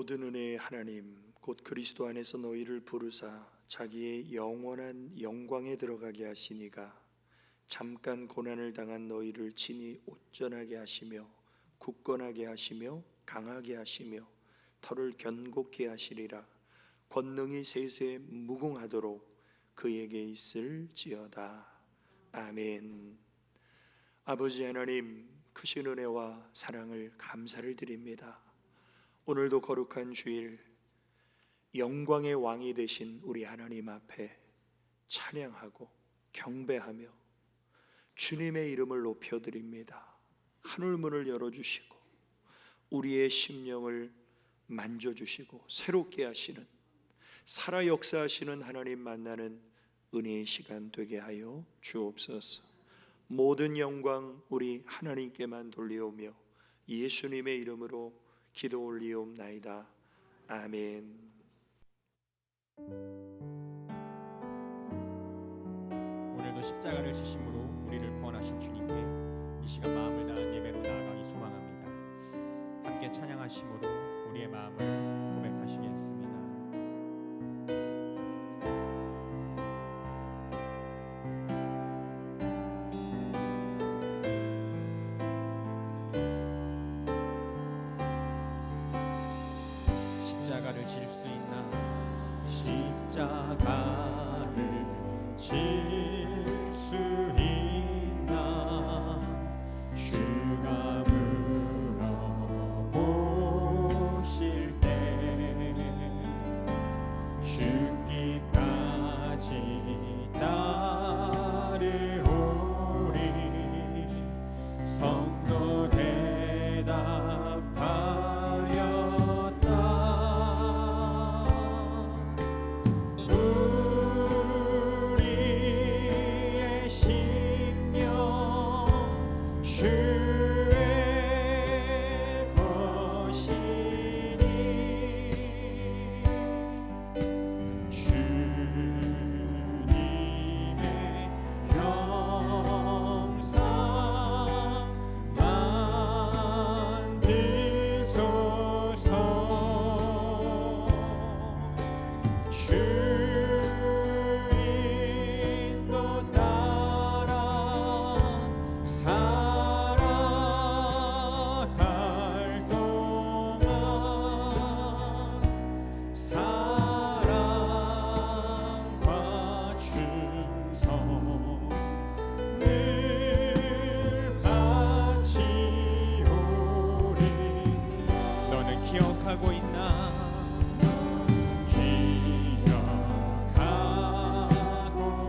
모든 은혜의 하나님 곧 그리스도 안에서 너희를 부르사 자기의 영원한 영광에 들어가게 하시니가 잠깐 고난을 당한 너희를 친히 온전하게 하시며 굳건하게 하시며 강하게 하시며 털을 견고케 하시리라. 권능이 세세 무궁하도록 그에게 있을지어다. 아멘. 아버지 하나님, 크신 은혜와 사랑을 감사를 드립니다. 오늘도 거룩한 주일 영광의 왕이 되신 우리 하나님 앞에 찬양하고 경배하며 주님의 이름을 높여드립니다. 하늘문을 열어주시고 우리의 심령을 만져주시고 새롭게 하시는, 살아 역사하시는 하나님 만나는 은혜의 시간 되게 하여 주옵소서. 모든 영광 우리 하나님께만 돌리오며 예수님의 이름으로 기도 올리옵나이다. 아멘. 오늘도 십자가를 지심으로 우리를 구원하신 주님께 이 시간 마음을 다한 예배로 나아가기 소망합니다. 함께 찬양하심으로 우리의 마음을 고백하시겠습니다. 십자가를 질 수 있나? 십자가를 질 수 있나? 주가 물어보실 때 죽기까지 따르오리. 성도 대답하였다. 우리의 심령 주의 것이니 주님의 형상 만드소서. 주인도 따라 살아갈 동안 사랑과 충성 늘 바치오리. 너는 기억하고 있나? 기억하고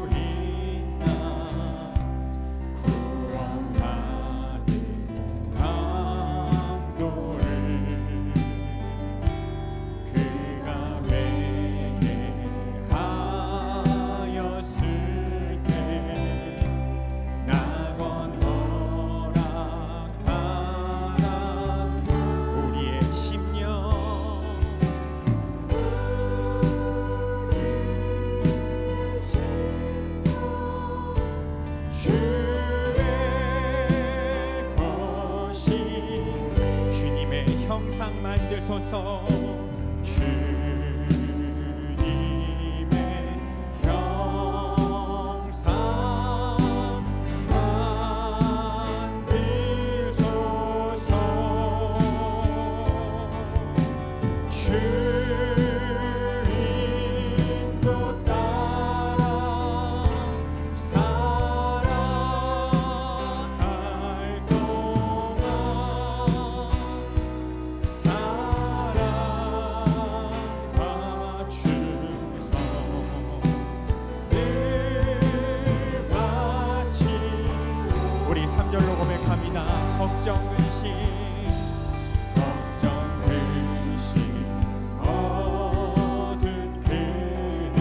있나? 구원받은 강도를 그가 회개하였을 때 낙원 허락받아 우리의 심령 주의 것이 주님의 형상 만들소서. 주님의 형상 만드소서. 주인도 따라 살아갈 동안 사랑과 충성 늘 바치오. 우리 3절로 고백합니다. 걱정 근심 걱정 근심 얻은 그는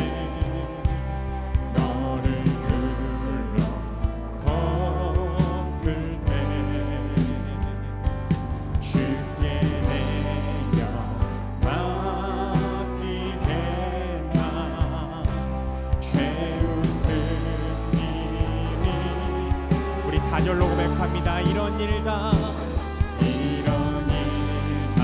너를 둘러 덮을 때 주께 내려 맡기겠나? 최우승님이 우리 4절로 고백합니다. 이런 일다 이런 일 다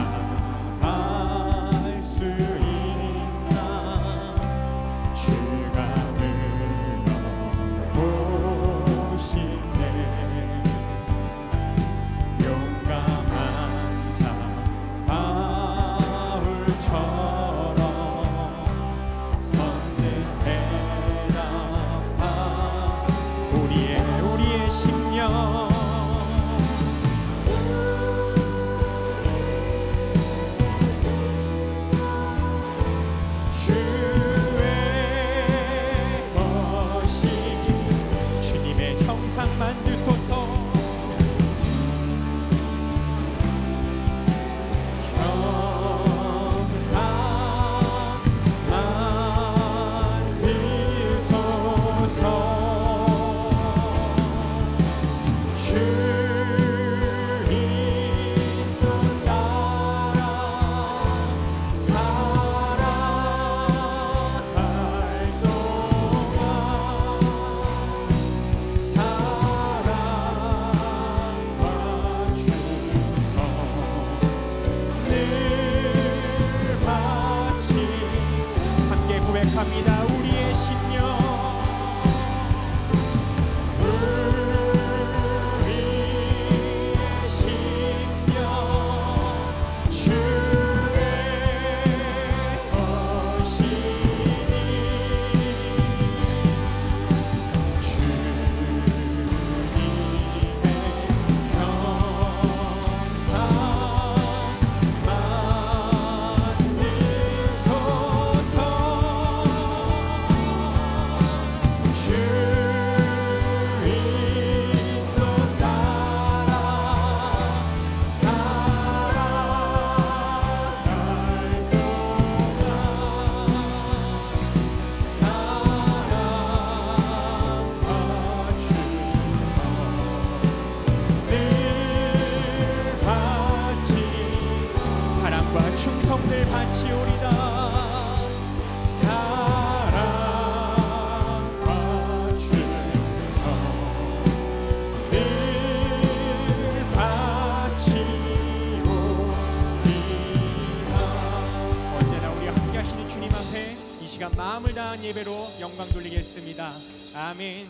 합당한 예배로 영광 돌리겠습니다. 아멘.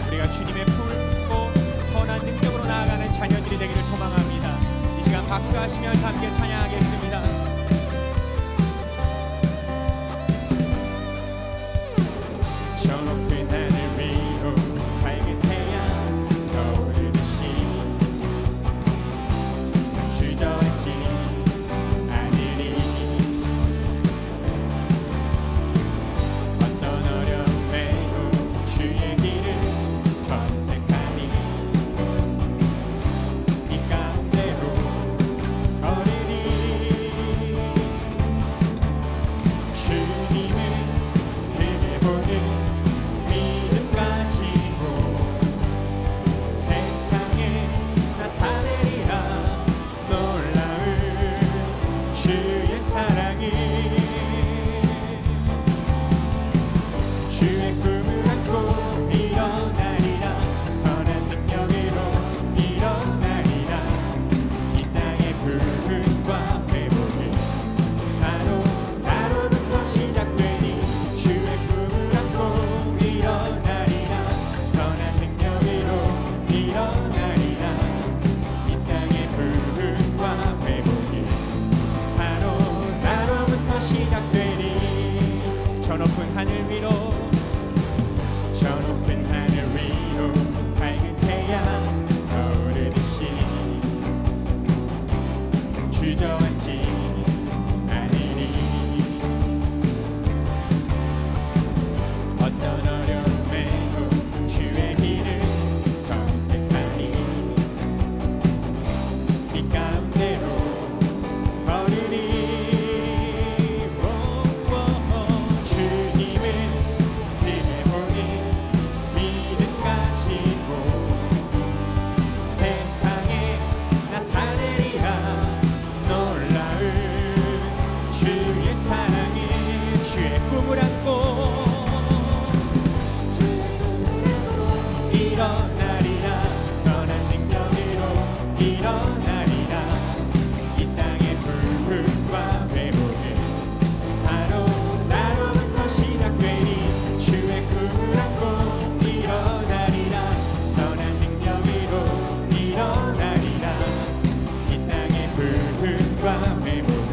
우리가 주님의 품고 선한 능력으로 나아가는 자녀들이 되기를 소망합니다. 이 시간 박수하시면서 함께 찬양하겠습니다. 저 높은 하늘 위로 밝은 태양 떠오르듯이 주저앉지 않으리. 어떤 어려움에도 주의 길을 선택하니 이 가운데로 걸으리. 주님은 크게 보는 믿음 가지고 세상에 나타내리라. 놀라운 주의 사랑이 주의 꿈을 안고 일어나리라. 선한 능력으로 일어나리라. 이 땅의 부흥과 회복은 나로부터 시작되니 주의 꿈을 안고 일어나리라. 선한 능력으로 일어나리라. 이 땅의 부흥과 회복이 나로부터 시작되니. 저 높은 하늘 위로 저 높은 하늘 위로 밝은 태양 떠오르듯이 주저앉지 않으리. 어떤 어려움에도 주의 길을 선택하니 이 가운데로 걸으리. 주님은 크게 보니 믿음 가지고 세상에 나타내리라. 놀라운 주의 사랑이 주의 꿈을 안고 일어나리라. 선한 능력으로 일어나리라. 이 땅의 부흥과 회복은 나로부터 시작되니 주의 꿈을 안고 일어나리라. 선한 능력으로 일어나리라. 이 땅의 부흥과 회복은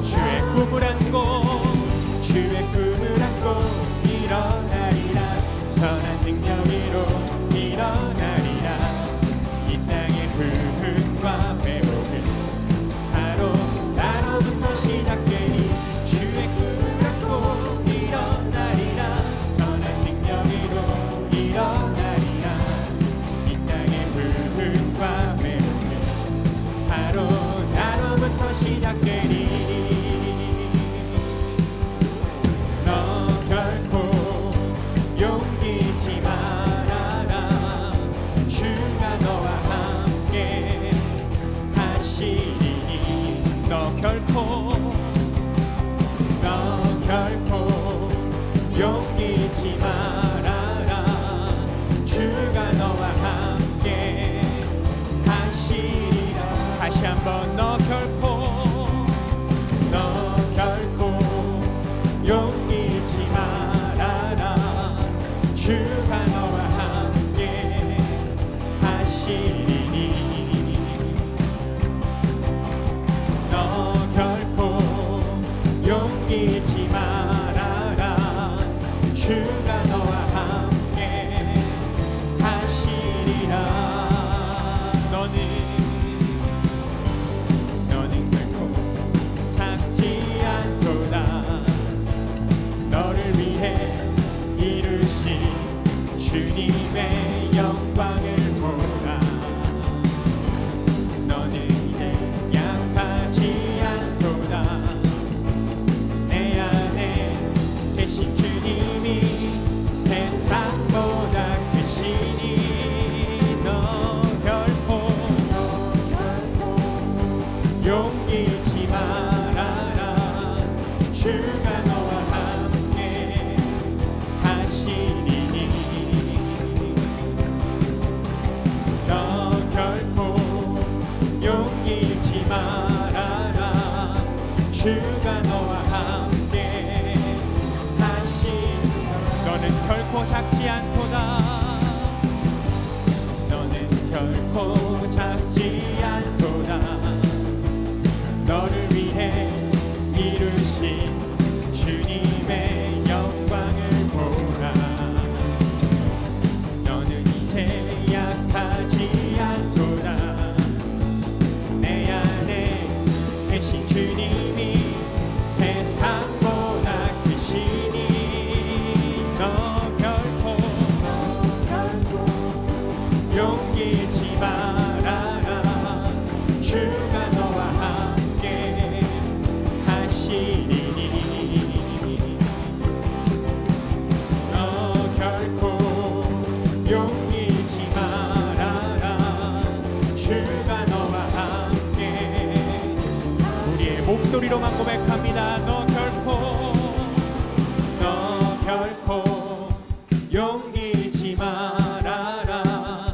주의 꿈을 안고 주의 꿈을 안고 일어나리라. 선한 능력으로 일어나리라. 이 땅의 부흥과 회복은 나로부터 시작되니 주의 꿈을 안고 일어나리라. 선한 능력으로 일어나리라. 이 땅의 부흥과 회복은 나로부터 시작되니. 너 결코 용기지 말아라. 주가 너와 함께 하시리니. 너 결코 용기지 말아라. 주가 너와 함께 하시리라. 다시 한번 너 결코 용기지 말아라. 주가 너와 함께 하시리니. 너 결코 용기지 말아라. 주가 너와 너는 결코 작지 않도다. 너는 결코 작지 않도다. 너를 위해 이루신 주님의 영광을 보라. 너는 이제 약하지 않도다. 내 안에 계신 주님이 세상보다 크시니 너 결코 용기 잃지 말아라. 주가 너와 함께 하시리니 너 결코 용기 잃지 말아라. 주가 너와 함께. 우리의 목소리로만 고백합니다. 너 결코 용기 잃지 말아라.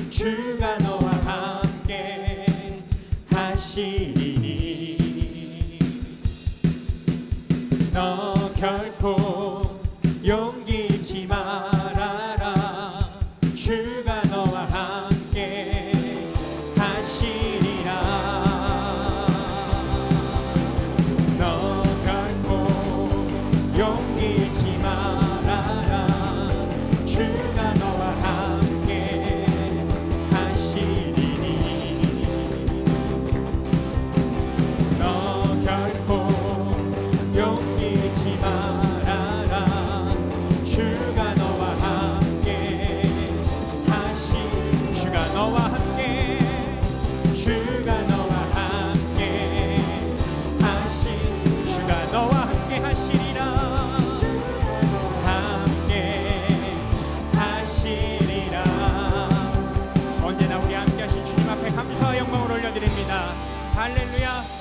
주가 너와 함께 하시리니 너 결코 용기 잃지 말아라. 주가 너와 함께 하시리라. 너 결코 용기 잃지 말아라. 주가 너와 함께 하시리니 너 결코 용기 잃지 말아라. 주가 너와 함께 주가 너와 함께 주가 너와 함께 주가 너와 함께 하시리라. 함께 하시리라. 언제나 우리 함께 하신 주님 앞에 감사와 영광을 올려드립니다. 할렐루야.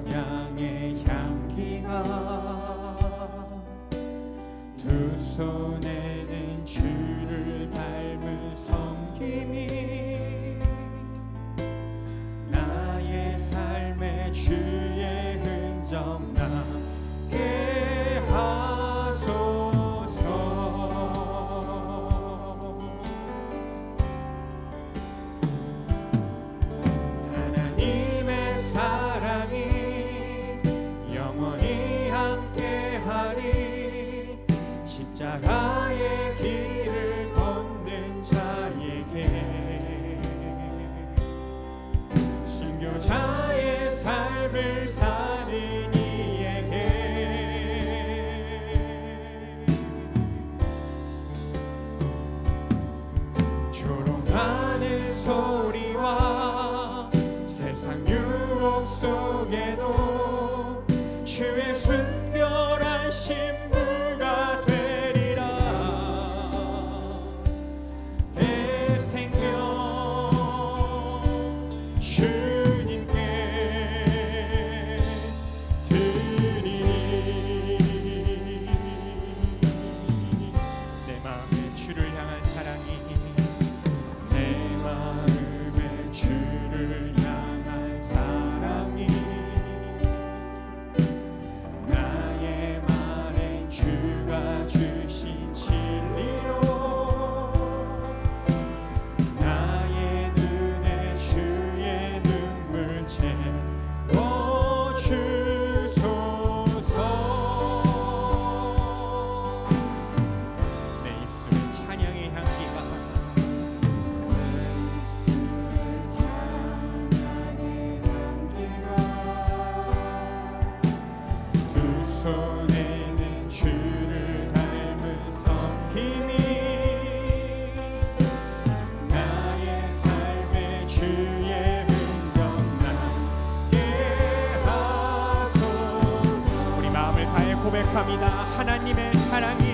찬양의 향기가 두 손에는 주를 닮은 섬김이 나의 삶의 주의 흔적 남게 하소서. 하나님의 사랑이 영원히 함께하리. 십자가의 길을 걷는 자에게 순교자의 삶을 사는 이에게 조롱하는 소리와 세상 유혹 속에도 주의 순결한 신부가 되리라. 내 생명 주님께 드리리. 내 마음에 주를 향한 사랑이 내 마음에 주를 향한 사랑이 손에는 주를 닮은 섬김이 나의 삶의 주의 흔적 남게 하소서. 우리 마음을 다해 고백합니다. 하나님의 사랑이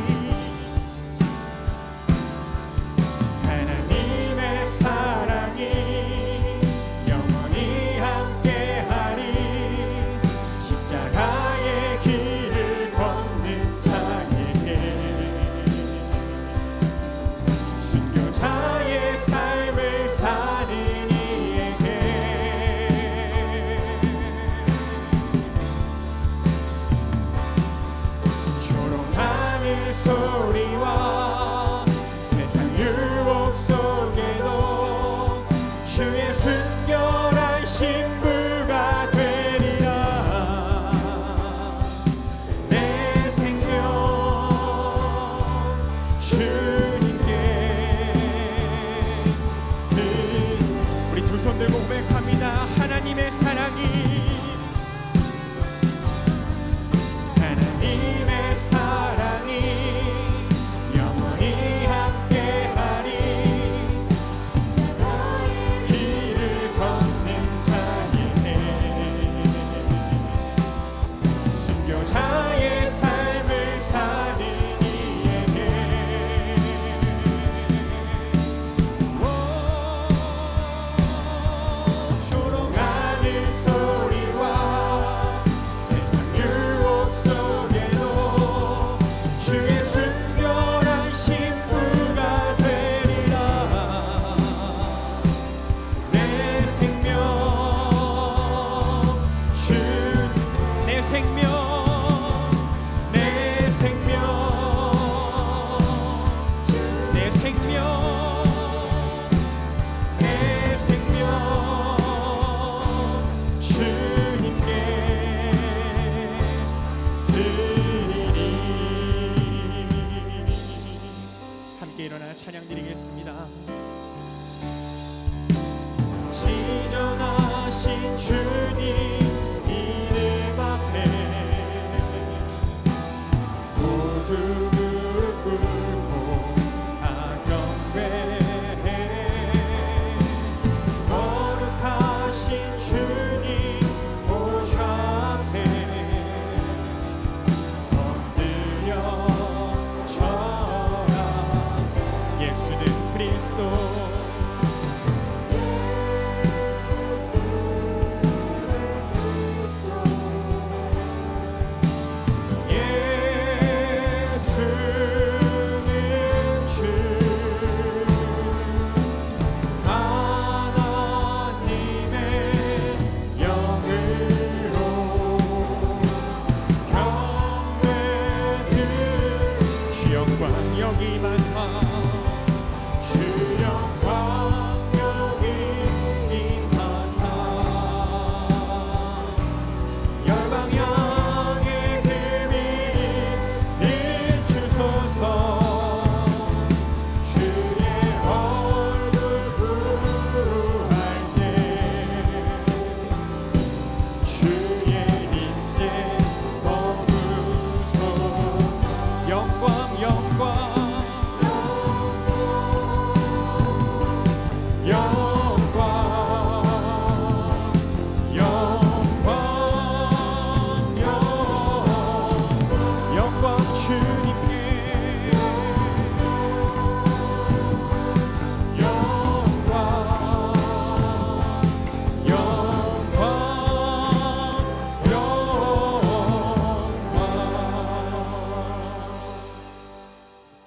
영원히 함께하리. 십자가의 길을 걷는 자에게 순교자의 삶을 사는 이에게 조롱하는 소리와 세상 유혹 속에도 주의 순결한 신부가 되리라. 내 생명 주님께 우리 두 손 들고 고백합니다. 하나님의 사랑이 영원히 함께하리. 길을 걷는 자에게 순교자의 삶을 사는 이에게 조롱하는 소리와 세상 유혹 속에도 주의 순결한 신부가 되리라. 내 생명 내 생명 내 생명 내 생명 내 생명 주님께 드리리. 함께 일어나 찬양 드리겠습니다. 지존하신 주님 이름 앞에 모두 무릎 꿇고 다 경배해. 거룩하신 주님 보좌 앞에 엎드려 절하. 예수는 그리스도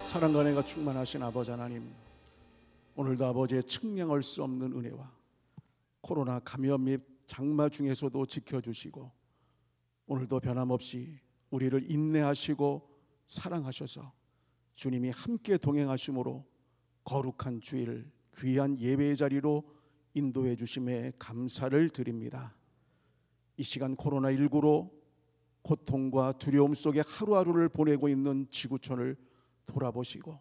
사랑과 은혜가 충만하신 아버지 하나님, 오늘도 아버지의 측량할 수 없는 은혜와 코로나 감염 및 장마 중에서도 지켜주시고 오늘도 변함없이 우리를 인내하시고 사랑하셔서 주님이 함께 동행하심으로 거룩한 주일 귀한 예배의 자리로 인도해 주심에 감사를 드립니다. 이 시간 코로나19로 고통과 두려움 속에 하루하루를 보내고 있는 지구촌을 돌아보시고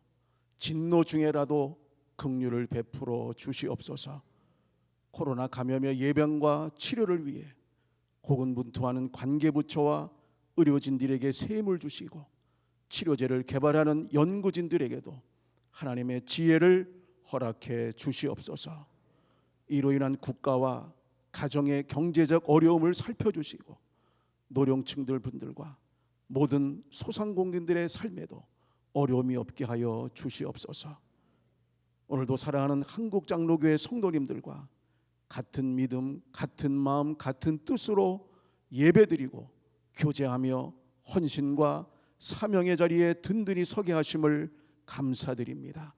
진노 중에라도 긍휼을 베풀어 주시옵소서. 코로나 감염의 예방과 치료를 위해 고군분투하는 관계부처와 의료진들에게 새 힘을 주시고 치료제를 개발하는 연구진들에게도 하나님의 지혜를 허락해 주시옵소서. 이로 인한 국가와 가정의 경제적 어려움을 살펴주시고 노령층들 분들과 모든 소상공인들의 삶에도 어려움이 없게 하여 주시옵소서. 오늘도 사랑하는 한국장로교회 성도님들과 같은 믿음, 같은 마음, 같은 뜻으로 예배드리고 교제하며 헌신과 사명의 자리에 든든히 서게 하심을 감사드립니다.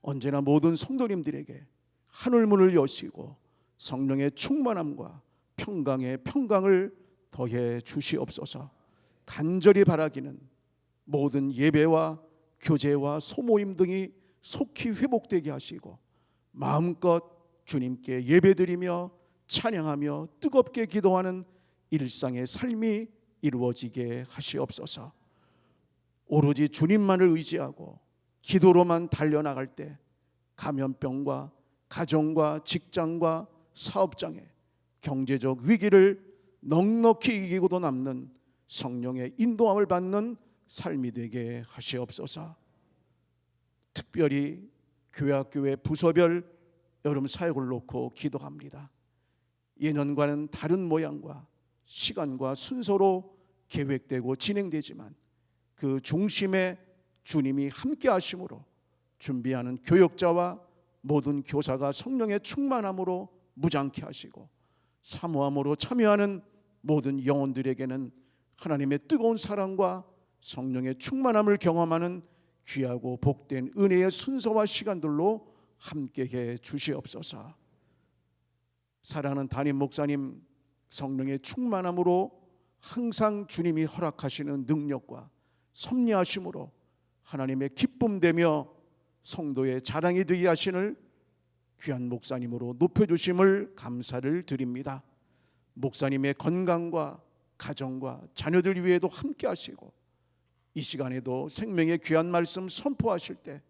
언제나 모든 성도님들에게 하늘문을 여시고 성령의 충만함과 평강의 평강을 더해 주시옵소서. 간절히 바라기는 모든 예배와 교제와 소모임 등이 속히 회복되게 하시고 마음껏 주님께 예배드리며 찬양하며 뜨겁게 기도하는 일상의 삶이 이루어지게 하시옵소서. 오로지 주님만을 의지하고 기도로만 달려나갈 때 감염병과 가정과 직장과 사업장의 경제적 위기를 넉넉히 이기고도 남는 성령의 인도함을 받는 삶이 되게 하시옵소서. 특별히 교회학교의 부서별 여름 사역을 놓고 기도합니다. 예년과는 다른 모양과 시간과 순서로 계획되고 진행되지만 그 중심에 주님이 함께 하심으로 준비하는 교역자와 모든 교사가 성령의 충만함으로 무장케 하시고 사모함으로 참여하는 모든 영혼들에게는 하나님의 뜨거운 사랑과 성령의 충만함을 경험하는 귀하고 복된 은혜의 순서와 시간들로 함께해 주시옵소서. 사랑하는 담임 목사님, 성령의 충만함으로 항상 주님이 허락하시는 능력과 섭리하심으로 하나님의 기쁨되며 성도의 자랑이 되게 하시는 귀한 목사님으로 높여주심을 감사를 드립니다. 목사님의 건강과 가정과 자녀들 위에도 함께 하시고 이 시간에도 생명의 귀한 말씀 선포하실 때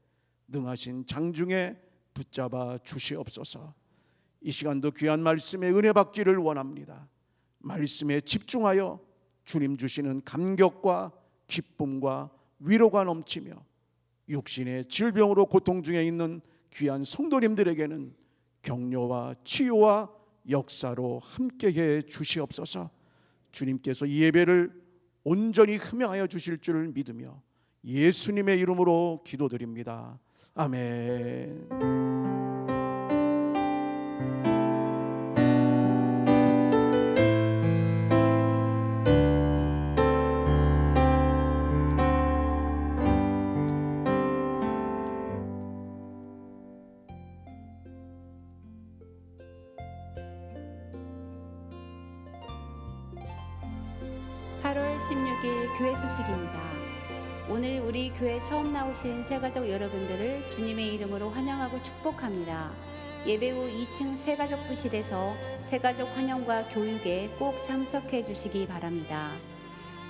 능하신 장중에 붙잡아 주시옵소서. 이 시간도 귀한 말씀에 은혜 받기를 원합니다. 말씀에 집중하여 주님 주시는 감격과 기쁨과 위로가 넘치며 육신의 질병으로 고통 중에 있는 귀한 성도님들에게는 격려와 치유와 역사로 함께해 주시옵소서. 주님께서 이 예배를 온전히 흠양하여 주실 줄을 믿으며 예수님의 이름으로 기도드립니다. 아멘. 8월 16일 교회 소식입니다. 오늘 우리 교회 처음 나오신 새가족 여러분들을 주님의 이름으로 환영하고 축복합니다. 예배 후 2층 새가족부실에서 새가족 환영과 교육에 꼭 참석해 주시기 바랍니다.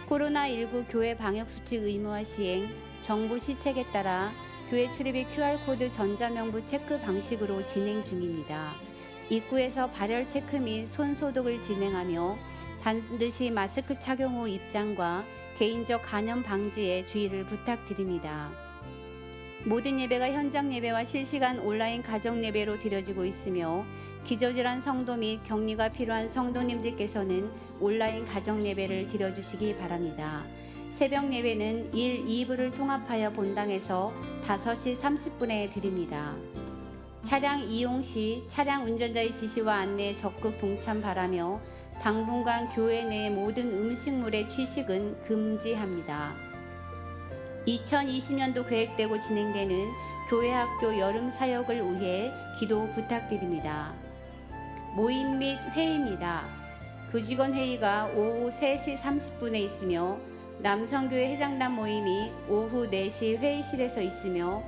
코로나19 교회 방역수칙 의무화 시행, 정부 시책에 따라 교회 출입이 QR코드 전자명부 체크 방식으로 진행 중입니다. 입구에서 발열 체크 및 손 소독을 진행하며 반드시 마스크 착용 후 입장과 개인적 감염 방지에 주의를 부탁드립니다. 모든 예배가 현장 예배와 실시간 온라인 가정 예배로 드려지고 있으며 기저질환 성도 및 격리가 필요한 성도님들께서는 온라인 가정 예배를 드려주시기 바랍니다. 새벽 예배는 1, 2부를 통합하여 본당에서 5시 30분에 드립니다. 차량 이용 시 차량 운전자의 지시와 안내에 적극 동참 바라며 당분간 교회 내 모든 음식물의 취식은 금지합니다. 2020년도 계획되고 진행되는 교회학교 여름 사역을 위해 기도 부탁드립니다. 모임 및 회의입니다. 교직원 회의가 오후 3시 30분에 있으며 남성교회 회장단 모임이 오후 4시 회의실에서 있으며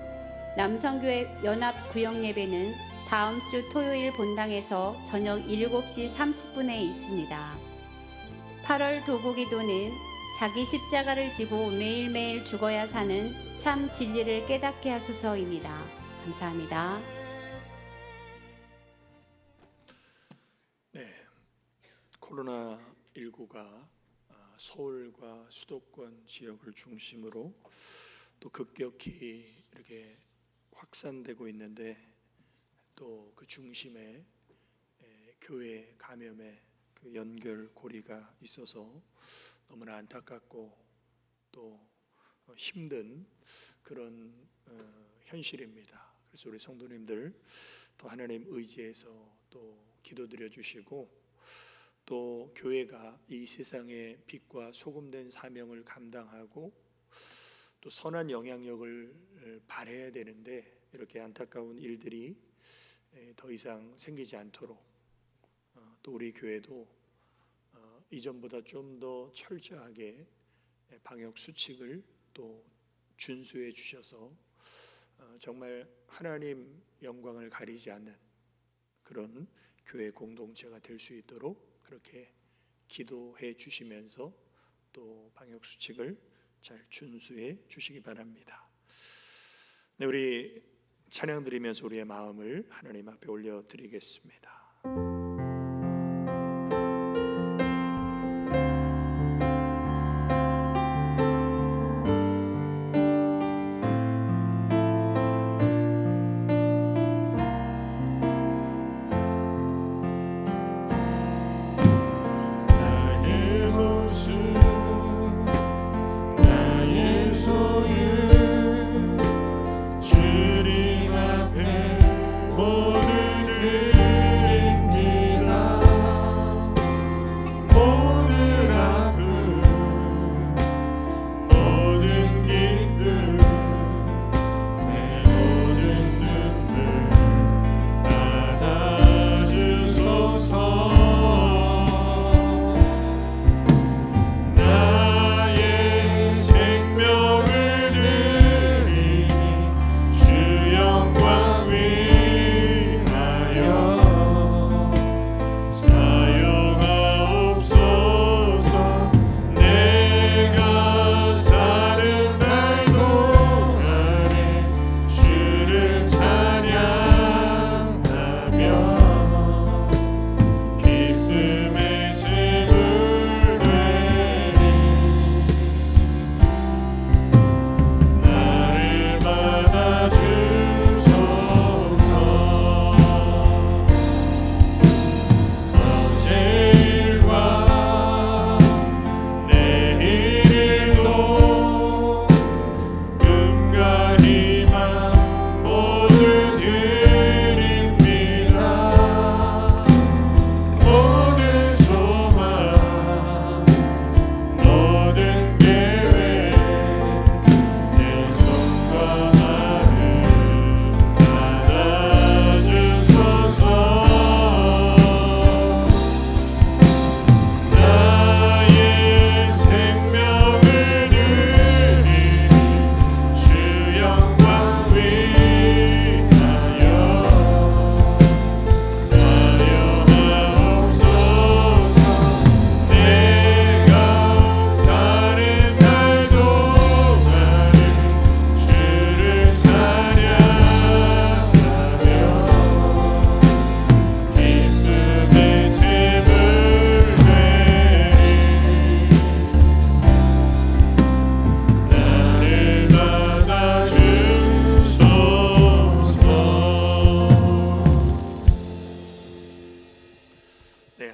남성교회 연합 구역 예배는 다음 주 토요일 본당에서 저녁 7시 30분에 있습니다. 8월 도구기도는 자기 십자가를 지고 매일매일 죽어야 사는 참 진리를 깨닫게 하소서입니다. 감사합니다. 네, 코로나19가 서울과 수도권 지역을 중심으로 또 급격히 이렇게 확산되고 있는데, 또 그 중심에 교회 감염의 그 연결고리가 있어서 너무나 안타깝고 또 힘든 그런 현실입니다. 그래서 우리 성도님들 또 하나님 의지해서 또 기도드려 주시고, 또 교회가 이 세상의 빛과 소금된 사명을 감당하고 또 선한 영향력을 발해야 되는데, 이렇게 안타까운 일들이 더 이상 생기지 않도록 또 우리 교회도 이전보다 좀 더 철저하게 방역 수칙을 또 준수해 주셔서 정말 하나님 영광을 가리지 않는 그런 교회 공동체가 될 수 있도록 그렇게 기도해 주시면서 또 방역 수칙을 잘 준수해 주시기 바랍니다. 네, 우리 찬양 드리면서 우리의 마음을 하나님 앞에 올려 드리겠습니다.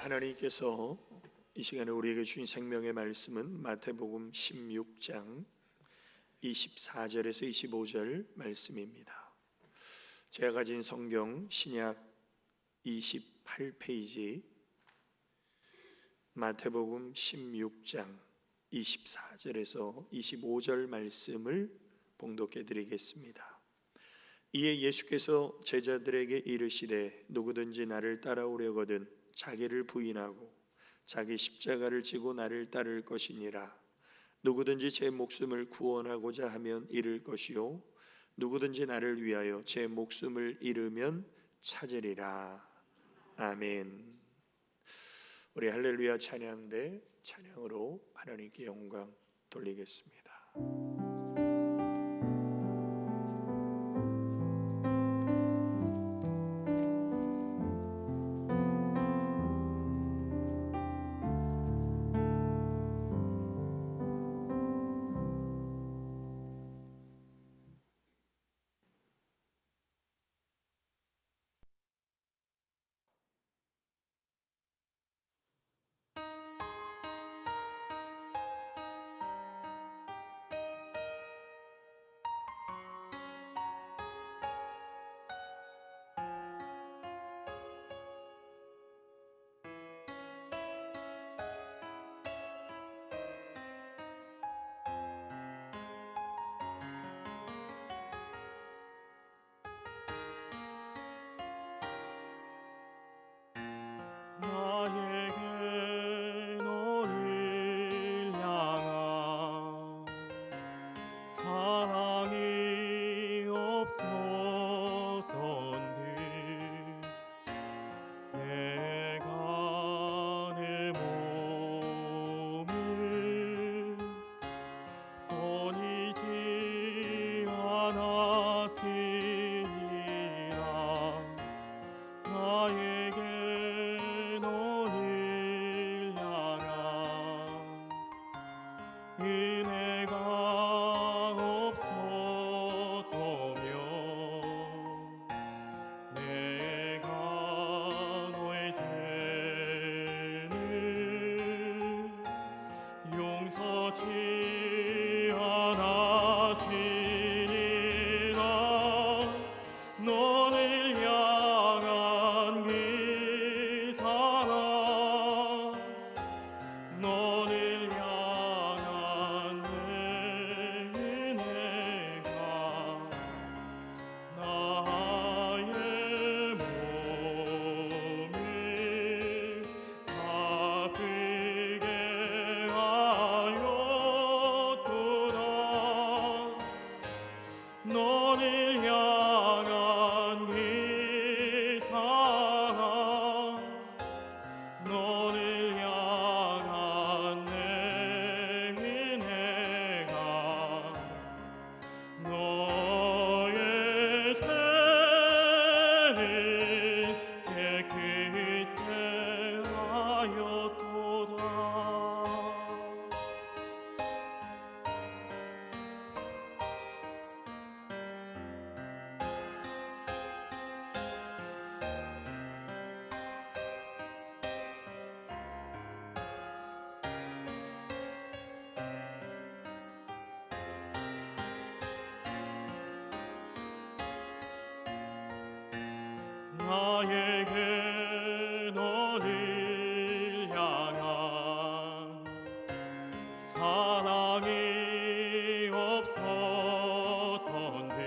하나님께서 이 시간에 우리에게 주신 생명의 말씀은 마태복음 16장 24절에서 25절 말씀입니다. 제가 가진 성경 신약 28페이지 마태복음 16장 24절에서 25절 말씀을 봉독해 드리겠습니다. 이에 예수께서 제자들에게 이르시되 누구든지 나를 따라오려거든 자기를 부인하고 자기 십자가를 지고 나를 따를 것이니라. 누구든지 제 목숨을 구원하고자 하면 잃을 것이요 누구든지 나를 위하여 제 목숨을 잃으면 찾으리라. 아멘. 우리 할렐루야 찬양대 찬양으로 하나님께 영광 돌리겠습니다. 나에게 너를 향한 사랑이 없었던데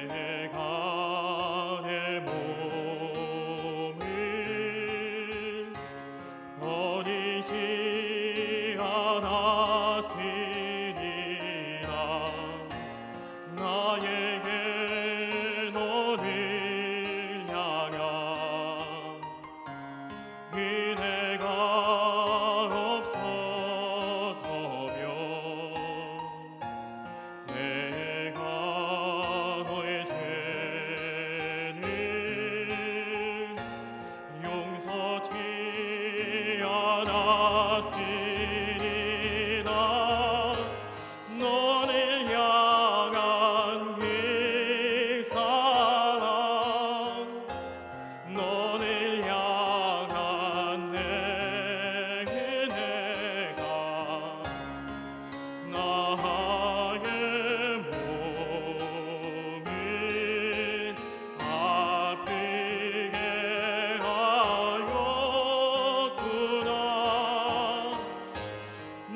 내가 내 몸을 버리지 않았으리라. 나에게 너를 향한 은혜가 없었다면 내가 너의 죄를 용서치 않았으리라. 너를 향한 그 사랑, 너를 향한 내 은혜가 나의 몸을 아프게 하였구나.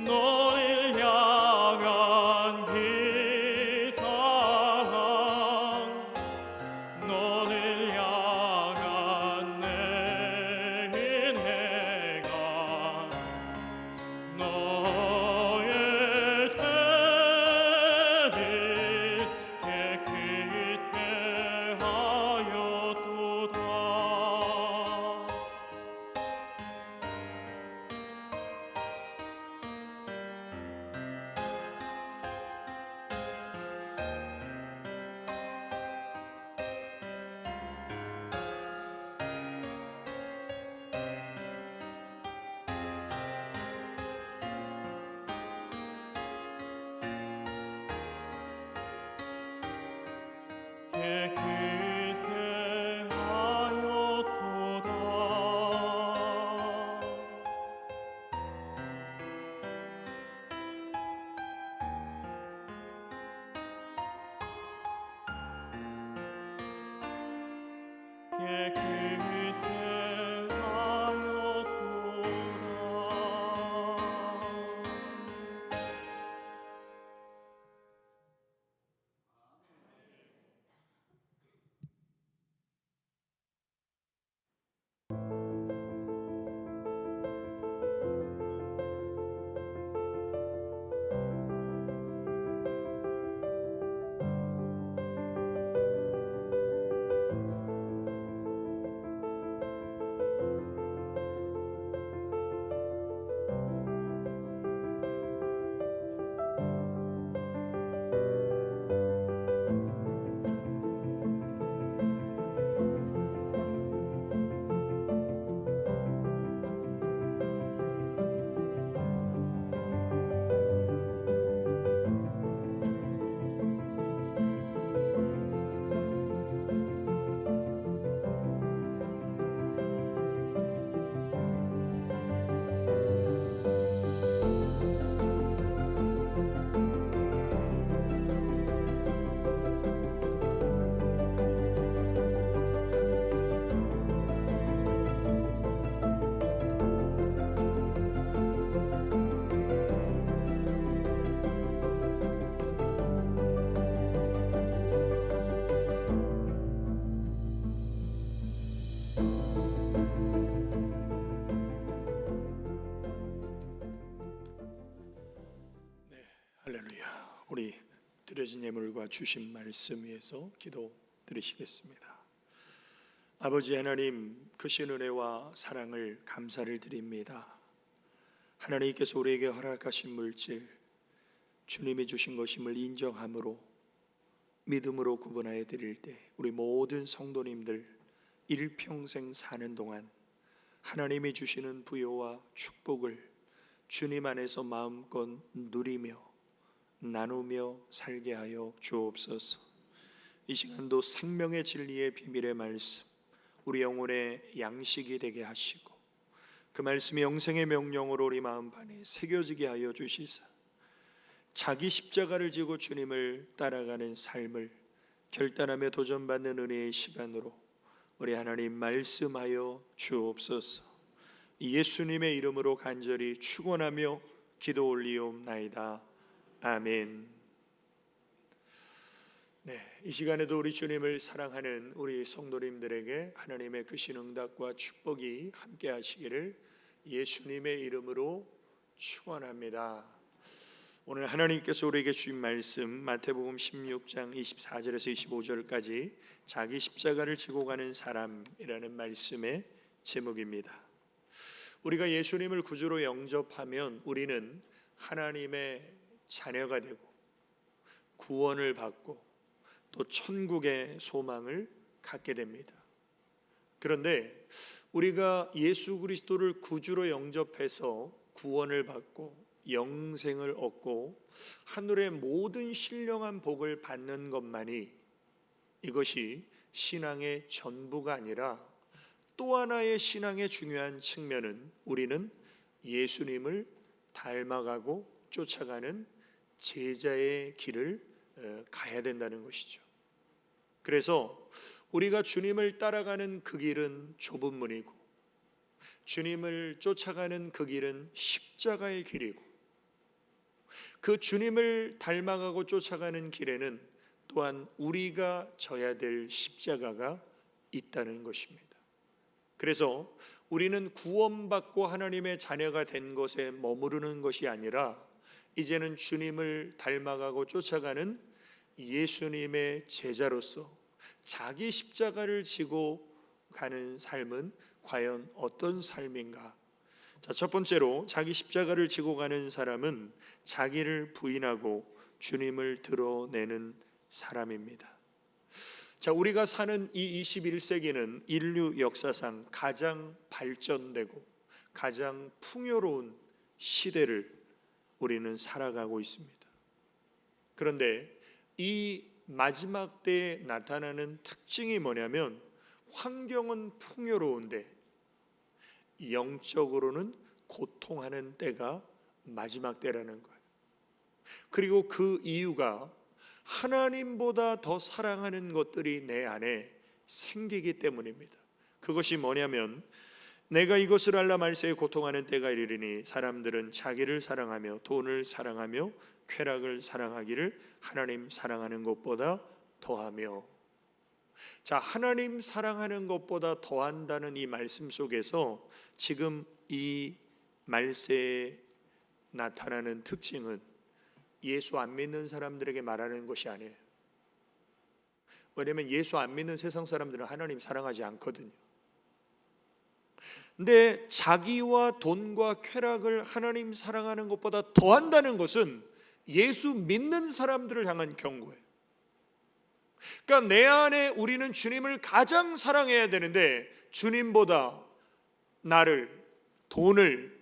너를 향한 그 사랑, 너를 향한 내 은혜가 너의 죄를 깨끗게 하였도다. 깨끗게 하였도다. 깨끗게 하였도다. 할렐루야. 우리 드려진 예물과 주신 말씀 위해서 기도 드리시겠습니다. 아버지 하나님, 크신 은혜와 사랑을 감사를 드립니다. 하나님께서 우리에게 허락하신 물질, 주님이 주신 것임을 인정함으로 믿음으로 구분하여 드릴 때 우리 모든 성도님들 일평생 사는 동안 하나님이 주시는 부요와 축복을 주님 안에서 마음껏 누리며 나누며 살게 하여 주옵소서. 이 시간도 생명의 진리의 비밀의 말씀 우리 영혼의 양식이 되게 하시고 그 말씀이 영생의 명령으로 우리 마음판에 새겨지게 하여 주시사 자기 십자가를 지고 주님을 따라가는 삶을 결단하며 도전받는 은혜의 시간으로 우리 하나님 말씀하여 주옵소서. 예수님의 이름으로 간절히 축원하며 기도 올리옵나이다. 아멘. 네, 이 시간에도 우리 주님을 사랑하는 우리 성도님들에게 하나님의 크신 응답과 축복이 함께 하시기를 예수님의 이름으로 축원합니다. 오늘 하나님께서 우리에게 주신 말씀 마태복음 16장 24절에서 25절까지 자기 십자가를 지고 가는 사람이라는 말씀의 제목입니다. 우리가 예수님을 구주로 영접하면 우리는 하나님의 자녀가 되고 구원을 받고 또 천국의 소망을 갖게 됩니다. 그런데 우리가 예수 그리스도를 구주로 영접해서 구원을 받고 영생을 얻고 하늘의 모든 신령한 복을 받는 것만이 이것이 신앙의 전부가 아니라 또 하나의 신앙의 중요한 측면은 우리는 예수님을 닮아가고 쫓아가는 제자의 길을 가야 된다는 것이죠. 그래서 우리가 주님을 따라가는 그 길은 좁은 문이고 주님을 쫓아가는 그 길은 십자가의 길이고 그 주님을 닮아가고 쫓아가는 길에는 또한 우리가 져야 될 십자가가 있다는 것입니다. 그래서 우리는 구원받고 하나님의 자녀가 된 것에 머무르는 것이 아니라 이제는 주님을 닮아가고 쫓아가는 예수님의 제자로서 자기 십자가를 지고 가는 삶은 과연 어떤 삶인가? 자, 첫 번째로 자기 십자가를 지고 가는 사람은 자기를 부인하고 주님을 드러내는 사람입니다. 자, 우리가 사는 이 21세기는 인류 역사상 가장 발전되고 가장 풍요로운 시대를 우리는 살아가고 있습니다. 그런데 이 마지막 때에 나타나는 특징이 뭐냐면 환경은 풍요로운데 영적으로는 고통하는 때가 마지막 때라는 거예요. 그리고 그 이유가 하나님보다 더 사랑하는 것들이 내 안에 생기기 때문입니다. 그것이 뭐냐면 내가 이것을 알라 말세에 고통하는 때가 이르리니 사람들은 자기를 사랑하며 돈을 사랑하며 쾌락을 사랑하기를 하나님 사랑하는 것보다 더하며. 자, 하나님 사랑하는 것보다 더한다는 이 말씀 속에서 지금 이 말세에 나타나는 특징은 예수 안 믿는 사람들에게 말하는 것이 아니에요. 왜냐하면 예수 안 믿는 세상 사람들은 하나님 사랑하지 않거든요. 근데 자기와 돈과 쾌락을 하나님 사랑하는 것보다 더한다는 것은 예수 믿는 사람들을 향한 경고예요. 그러니까 내 안에 우리는 주님을 가장 사랑해야 되는데 주님보다 나를, 돈을,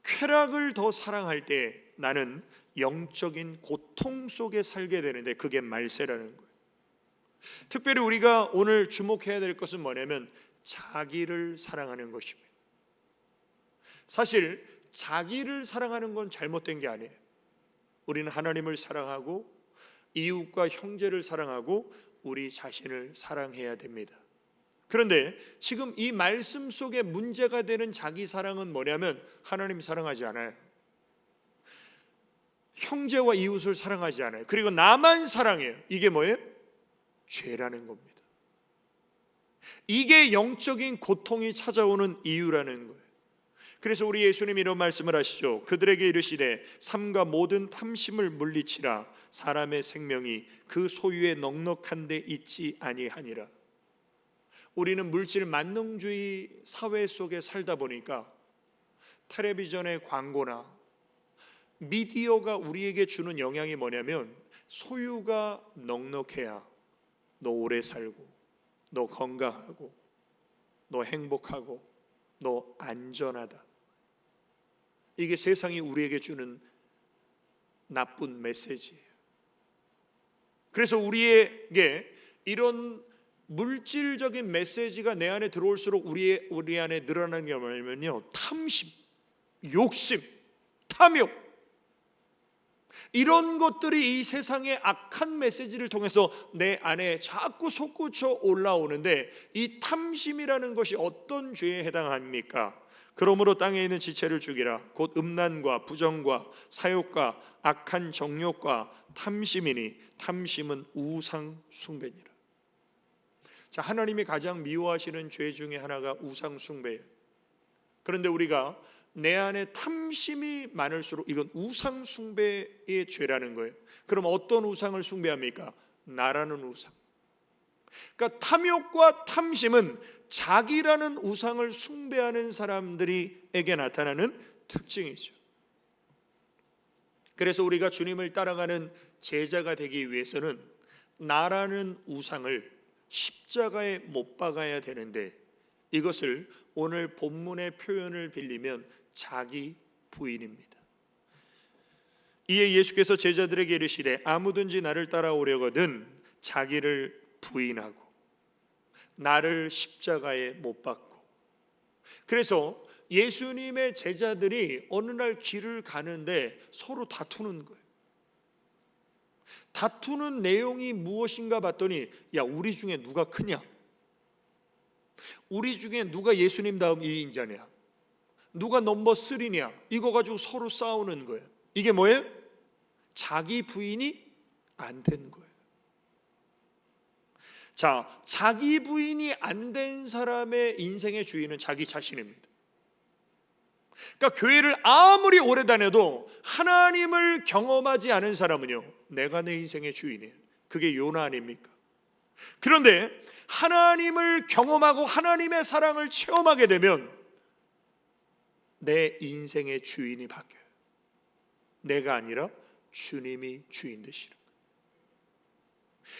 쾌락을 더 사랑할 때 나는 영적인 고통 속에 살게 되는데 그게 말세라는 거예요. 특별히 우리가 오늘 주목해야 될 것은 뭐냐면 자기를 사랑하는 것입니다. 사실 자기를 사랑하는 건 잘못된 게 아니에요. 우리는 하나님을 사랑하고 이웃과 형제를 사랑하고 우리 자신을 사랑해야 됩니다. 그런데 지금 이 말씀 속에 문제가 되는 자기 사랑은 뭐냐면 하나님 사랑하지 않아요. 형제와 이웃을 사랑하지 않아요. 그리고 나만 사랑해요. 이게 뭐예요? 죄라는 겁니다. 이게 영적인 고통이 찾아오는 이유라는 거예요. 그래서 우리 예수님이 이런 말씀을 하시죠. 그들에게 이르시되 삼가 모든 탐심을 물리치라. 사람의 생명이 그 소유에 넉넉한 데 있지 아니하니라. 우리는 물질 만능주의 사회 속에 살다 보니까 텔레비전의 광고나 미디어가 우리에게 주는 영향이 뭐냐면 소유가 넉넉해야 너 오래 살고 너 건강하고 너 행복하고 너 안전하다. 이게 세상이 우리에게 주는 나쁜 메시지예요. 그래서 우리에게 이런 물질적인 메시지가 내 안에 들어올수록 우리 안에 늘어나는 게 뭐냐면요, 탐심, 욕심, 탐욕. 이런 것들이 이 세상의 악한 메시지를 통해서 내 안에 자꾸 솟구쳐 올라오는데, 이 탐심이라는 것이 어떤 죄에 해당합니까? 그러므로 땅에 있는 지체를 죽이라. 곧 음란과 부정과 사욕과 악한 정욕과 탐심이니 탐심은 우상 숭배니라. 자, 하나님이 가장 미워하시는 죄 중에 하나가 우상 숭배예요. 그런데 우리가 내 안에 탐심이 많을수록 이건 우상 숭배의 죄라는 거예요. 그럼 어떤 우상을 숭배합니까? 나라는 우상. 그러니까 탐욕과 탐심은 자기라는 우상을 숭배하는 사람들에게 나타나는 특징이죠. 그래서 우리가 주님을 따라가는 제자가 되기 위해서는 나라는 우상을 십자가에 못 박아야 되는데, 이것을 오늘 본문의 표현을 빌리면 자기 부인입니다. 이에 예수께서 제자들에게 이르시되 아무든지 나를 따라오려거든 자기를 부인하고 나를 십자가에 못 박고. 그래서 예수님의 제자들이 어느 날 길을 가는데 서로 다투는 거예요. 다투는 내용이 무엇인가 봤더니, 야, 우리 중에 누가 크냐? 우리 중에 누가 예수님 다음 2인자냐? 누가 넘버 3냐? 이거 가지고 서로 싸우는 거예요. 이게 뭐예요? 자기 부인이 안 된 거예요. 자, 자기 부인이 안 된 사람의 인생의 주인은 자기 자신입니다. 그러니까 교회를 아무리 오래 다녀도 하나님을 경험하지 않은 사람은요, 내가 내 인생의 주인이에요. 그게 요나 아닙니까? 그런데 하나님을 경험하고 하나님의 사랑을 체험하게 되면 내 인생의 주인이 바뀌어요. 내가 아니라 주님이 주인 되시는 거예요.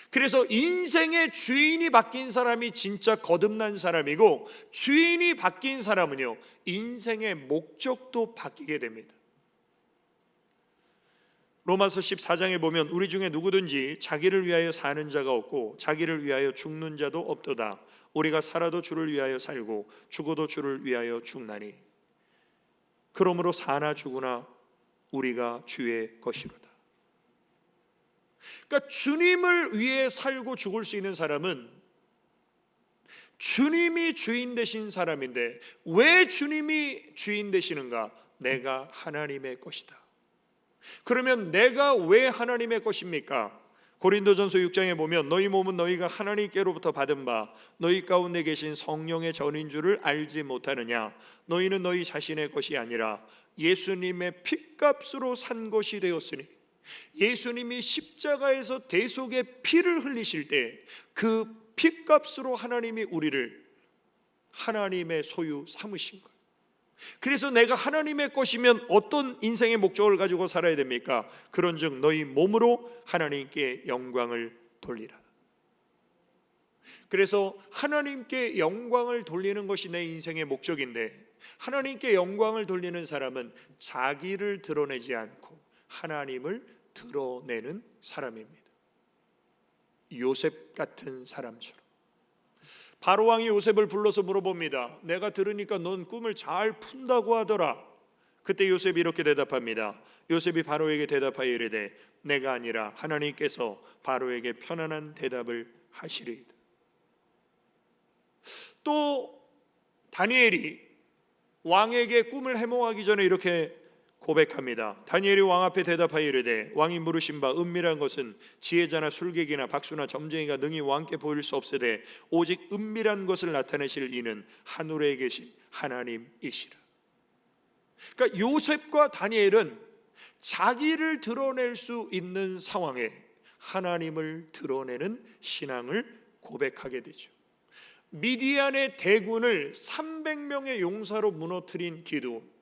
그래서 인생의 주인이 바뀐 사람이 진짜 거듭난 사람이고, 주인이 바뀐 사람은요, 인생의 목적도 바뀌게 됩니다. 로마서 14장에 보면 우리 중에 누구든지 자기를 위하여 사는 자가 없고 자기를 위하여 죽는 자도 없도다. 우리가 살아도 주를 위하여 살고 죽어도 주를 위하여 죽나니 그러므로 사나 죽으나 우리가 주의 것이로다. 그러니까 주님을 위해 살고 죽을 수 있는 사람은 주님이 주인 되신 사람인데, 왜 주님이 주인 되시는가? 내가 하나님의 것이다. 그러면 내가 왜 하나님의 것입니까? 고린도전서 6장에 보면 너희 몸은 너희가 하나님께로부터 받은 바 너희 가운데 계신 성령의 전인 줄을 알지 못하느냐? 너희는 너희 자신의 것이 아니라 예수님의 핏값으로 산 것이 되었으니, 예수님이 십자가에서 대속의 피를 흘리실 때 그 핏값으로 하나님이 우리를 하나님의 소유 삼으신 거예요. 그래서 내가 하나님의 것이면 어떤 인생의 목적을 가지고 살아야 됩니까? 그런즉 너희 몸으로 하나님께 영광을 돌리라. 그래서 하나님께 영광을 돌리는 것이 내 인생의 목적인데, 하나님께 영광을 돌리는 사람은 자기를 드러내지 않고 하나님을 드러내는 사람입니다. 요셉 같은 사람처럼. 바로왕이 요셉을 불러서 물어봅니다. 내가 들으니까 넌 꿈을 잘 푼다고 하더라. 그때 요셉이 이렇게 대답합니다. 요셉이 바로에게 대답하여 이르되 내가 아니라 하나님께서 바로에게 편안한 대답을 하시리이다. 또 다니엘이 왕에게 꿈을 해몽하기 전에 이렇게 고백합니다. 다니엘이 왕 앞에 대답하여 이르되 왕이 물으신 바 은밀한 것은 지혜자나 술객이나 박수나 점쟁이가 능히 왕께 보일 수 없으되 오직 은밀한 것을 나타내실 이는 하늘에 계신 하나님이시라. 그러니까 요셉과 다니엘은 자기를 드러낼 수 있는 상황에 하나님을 드러내는 신앙을 고백하게 되죠. 미디안의 대군을 300명의 용사로 무너뜨린 기드온,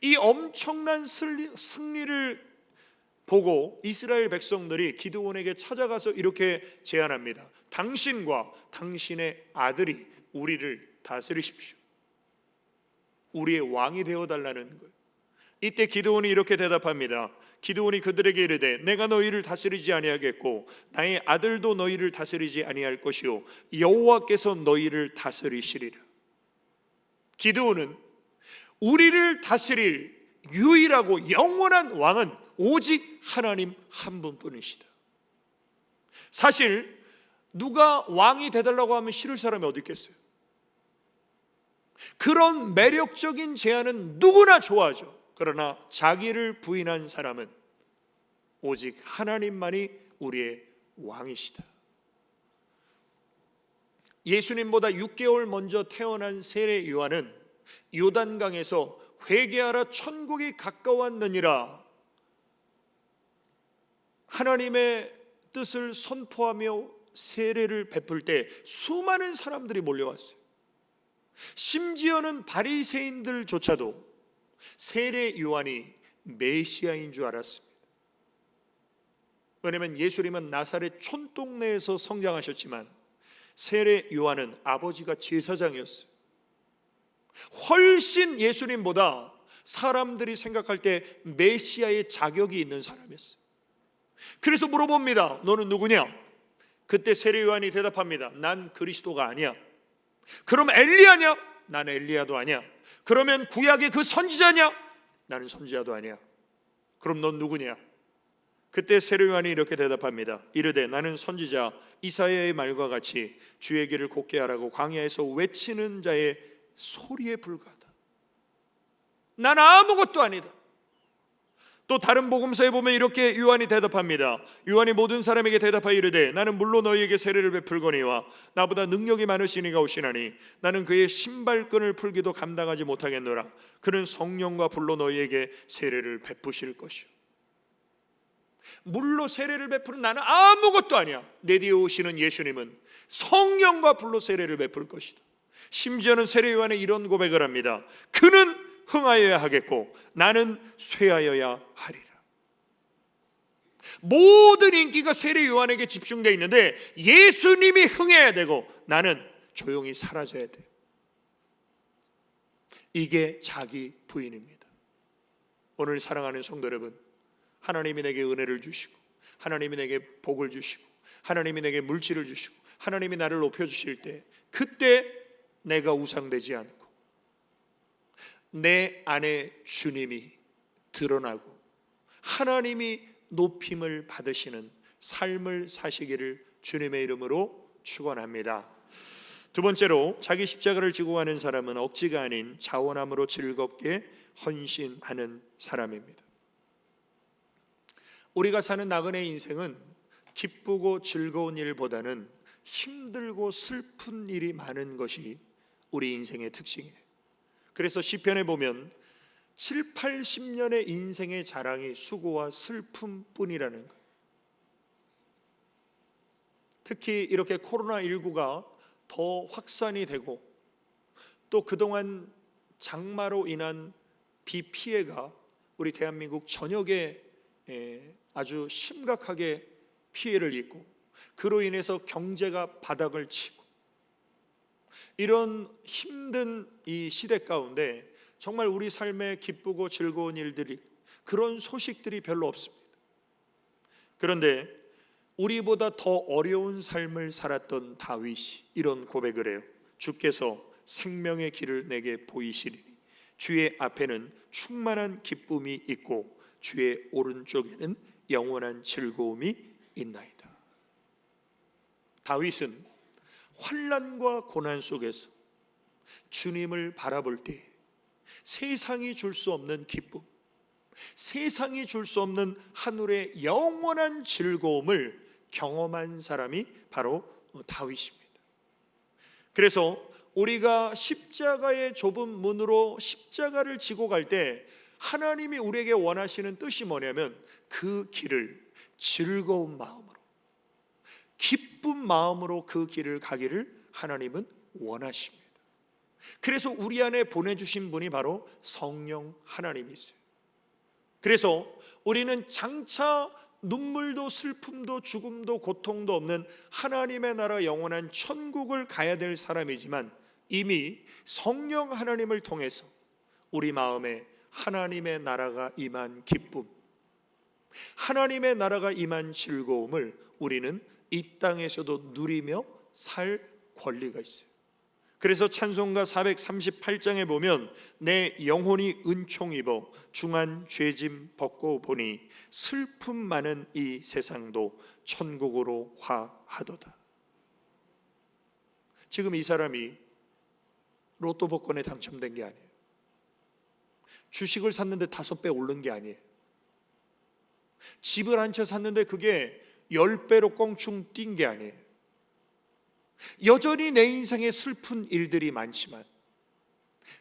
이 엄청난 승리를 보고 이스라엘 백성들이 기드온에게 찾아가서 이렇게 제안합니다. 당신과 당신의 아들이 우리를 다스리십시오. 우리의 왕이 되어달라는 거예요. 이때 기드온이 이렇게 대답합니다. 기드온이 그들에게 이르되 내가 너희를 다스리지 아니하겠고 나의 아들도 너희를 다스리지 아니할 것이요 여호와께서 너희를 다스리시리라. 기드온은 우리를 다스릴 유일하고 영원한 왕은 오직 하나님 한 분뿐이시다. 사실 누가 왕이 되달라고 하면 싫을 사람이 어디 있겠어요? 그런 매력적인 제안은 누구나 좋아하죠. 그러나 자기를 부인한 사람은 오직 하나님만이 우리의 왕이시다. 예수님보다 6개월 먼저 태어난 세례 요한은 요단강에서 회개하라 천국이 가까웠느니라 하나님의 뜻을 선포하며 세례를 베풀 때 수많은 사람들이 몰려왔어요. 심지어는 바리새인들조차도 세례 요한이 메시아인 줄 알았습니다. 왜냐하면 예수님은 나사렛 촌동네에서 성장하셨지만 세례 요한은 아버지가 제사장이었어요. 훨씬 예수님보다 사람들이 생각할 때 메시아의 자격이 있는 사람이었어요. 그래서 물어봅니다. 너는 누구냐? 그때 세례 요한이 대답합니다. 난 그리스도가 아니야. 그럼 엘리야냐? 난 엘리야도 아니야. 그러면 구약의 그 선지자냐? 나는 선지자도 아니야. 그럼 넌 누구냐? 그때 세례 요한이 이렇게 대답합니다. 이르되 나는 선지자 이사야의 말과 같이 주의 길을 곱게 하라고 광야에서 외치는 자의 소리에 불과하다. 난 아무것도 아니다. 또 다른 복음서에 보면 이렇게 요한이 대답합니다. 요한이 모든 사람에게 대답하여 이르되 나는 물로 너희에게 세례를 베풀거니와 나보다 능력이 많으신 이가 오시나니 나는 그의 신발끈을 풀기도 감당하지 못하겠노라. 그는 성령과 불로 너희에게 세례를 베푸실 것이요. 물로 세례를 베푸는 나는 아무것도 아니야. 내 뒤에 오시는 예수님은 성령과 불로 세례를 베풀 것이다. 심지어는 세례 요한에 이런 고백을 합니다. 그는 흥하여야 하겠고 나는 쇠하여야 하리라. 모든 인기가 세례 요한에게 집중되어 있는데 예수님이 흥해야 되고 나는 조용히 사라져야 돼요. 이게 자기 부인입니다. 오늘 사랑하는 성도 여러분, 하나님이 내게 은혜를 주시고 하나님이 내게 복을 주시고 하나님이 내게 물질을 주시고 하나님이 나를 높여주실 때 그때 내가 우상되지 않고 내 안에 주님이 드러나고 하나님이 높임을 받으시는 삶을 사시기를 주님의 이름으로 축원합니다. 두 번째로 자기 십자가를 지고 가는 사람은 억지가 아닌 자원함으로 즐겁게 헌신하는 사람입니다. 우리가 사는 나그네 인생은 기쁘고 즐거운 일보다는 힘들고 슬픈 일이 많은 것이 우리 인생의 특징이에요. 그래서 시편에 보면 7, 80년의 인생의 자랑이 수고와 슬픔뿐이라는 거예요. 특히 이렇게 코로나19가 더 확산이 되고 또 그동안 장마로 인한 비 피해가 우리 대한민국 전역에 아주 심각하게 피해를 입고 그로 인해서 경제가 바닥을 치고 이런 힘든 이 시대 가운데 정말 우리 삶에 기쁘고 즐거운 일들이 그런 소식들이 별로 없습니다. 그런데 우리보다 더 어려운 삶을 살았던 다윗이 이런 고백을 해요. 주께서 생명의 길을 내게 보이시리니 주의 앞에는 충만한 기쁨이 있고 주의 오른쪽에는 영원한 즐거움이 있나이다. 다윗은 환난과 고난 속에서 주님을 바라볼 때 세상이 줄 수 없는 기쁨, 세상이 줄 수 없는 하늘의 영원한 즐거움을 경험한 사람이 바로 다윗입니다. 그래서 우리가 십자가의 좁은 문으로 십자가를 지고 갈 때 하나님이 우리에게 원하시는 뜻이 뭐냐면 그 길을 즐거운 마음으로 기쁜 마음으로 그 길을 가기를 하나님은 원하십니다. 그래서 우리 안에 보내주신 분이 바로 성령 하나님이세요. 그래서 우리는 장차 눈물도 슬픔도 죽음도 고통도 없는 하나님의 나라 영원한 천국을 가야 될 사람이지만 이미 성령 하나님을 통해서 우리 마음에 하나님의 나라가 임한 기쁨, 하나님의 나라가 임한 즐거움을 우리는 이 땅에서도 누리며 살 권리가 있어요. 그래서 찬송가 438장에 보면 내 영혼이 은총 입어 중한 죄짐 벗고 보니 슬픔 많은 이 세상도 천국으로 화하도다. 지금 이 사람이 로또 복권에 당첨된 게 아니에요. 주식을 샀는데 5배 오른 게 아니에요. 집을 한 채 샀는데 그게 10배로 껑충 뛴 게 아니에요. 여전히 내 인생에 슬픈 일들이 많지만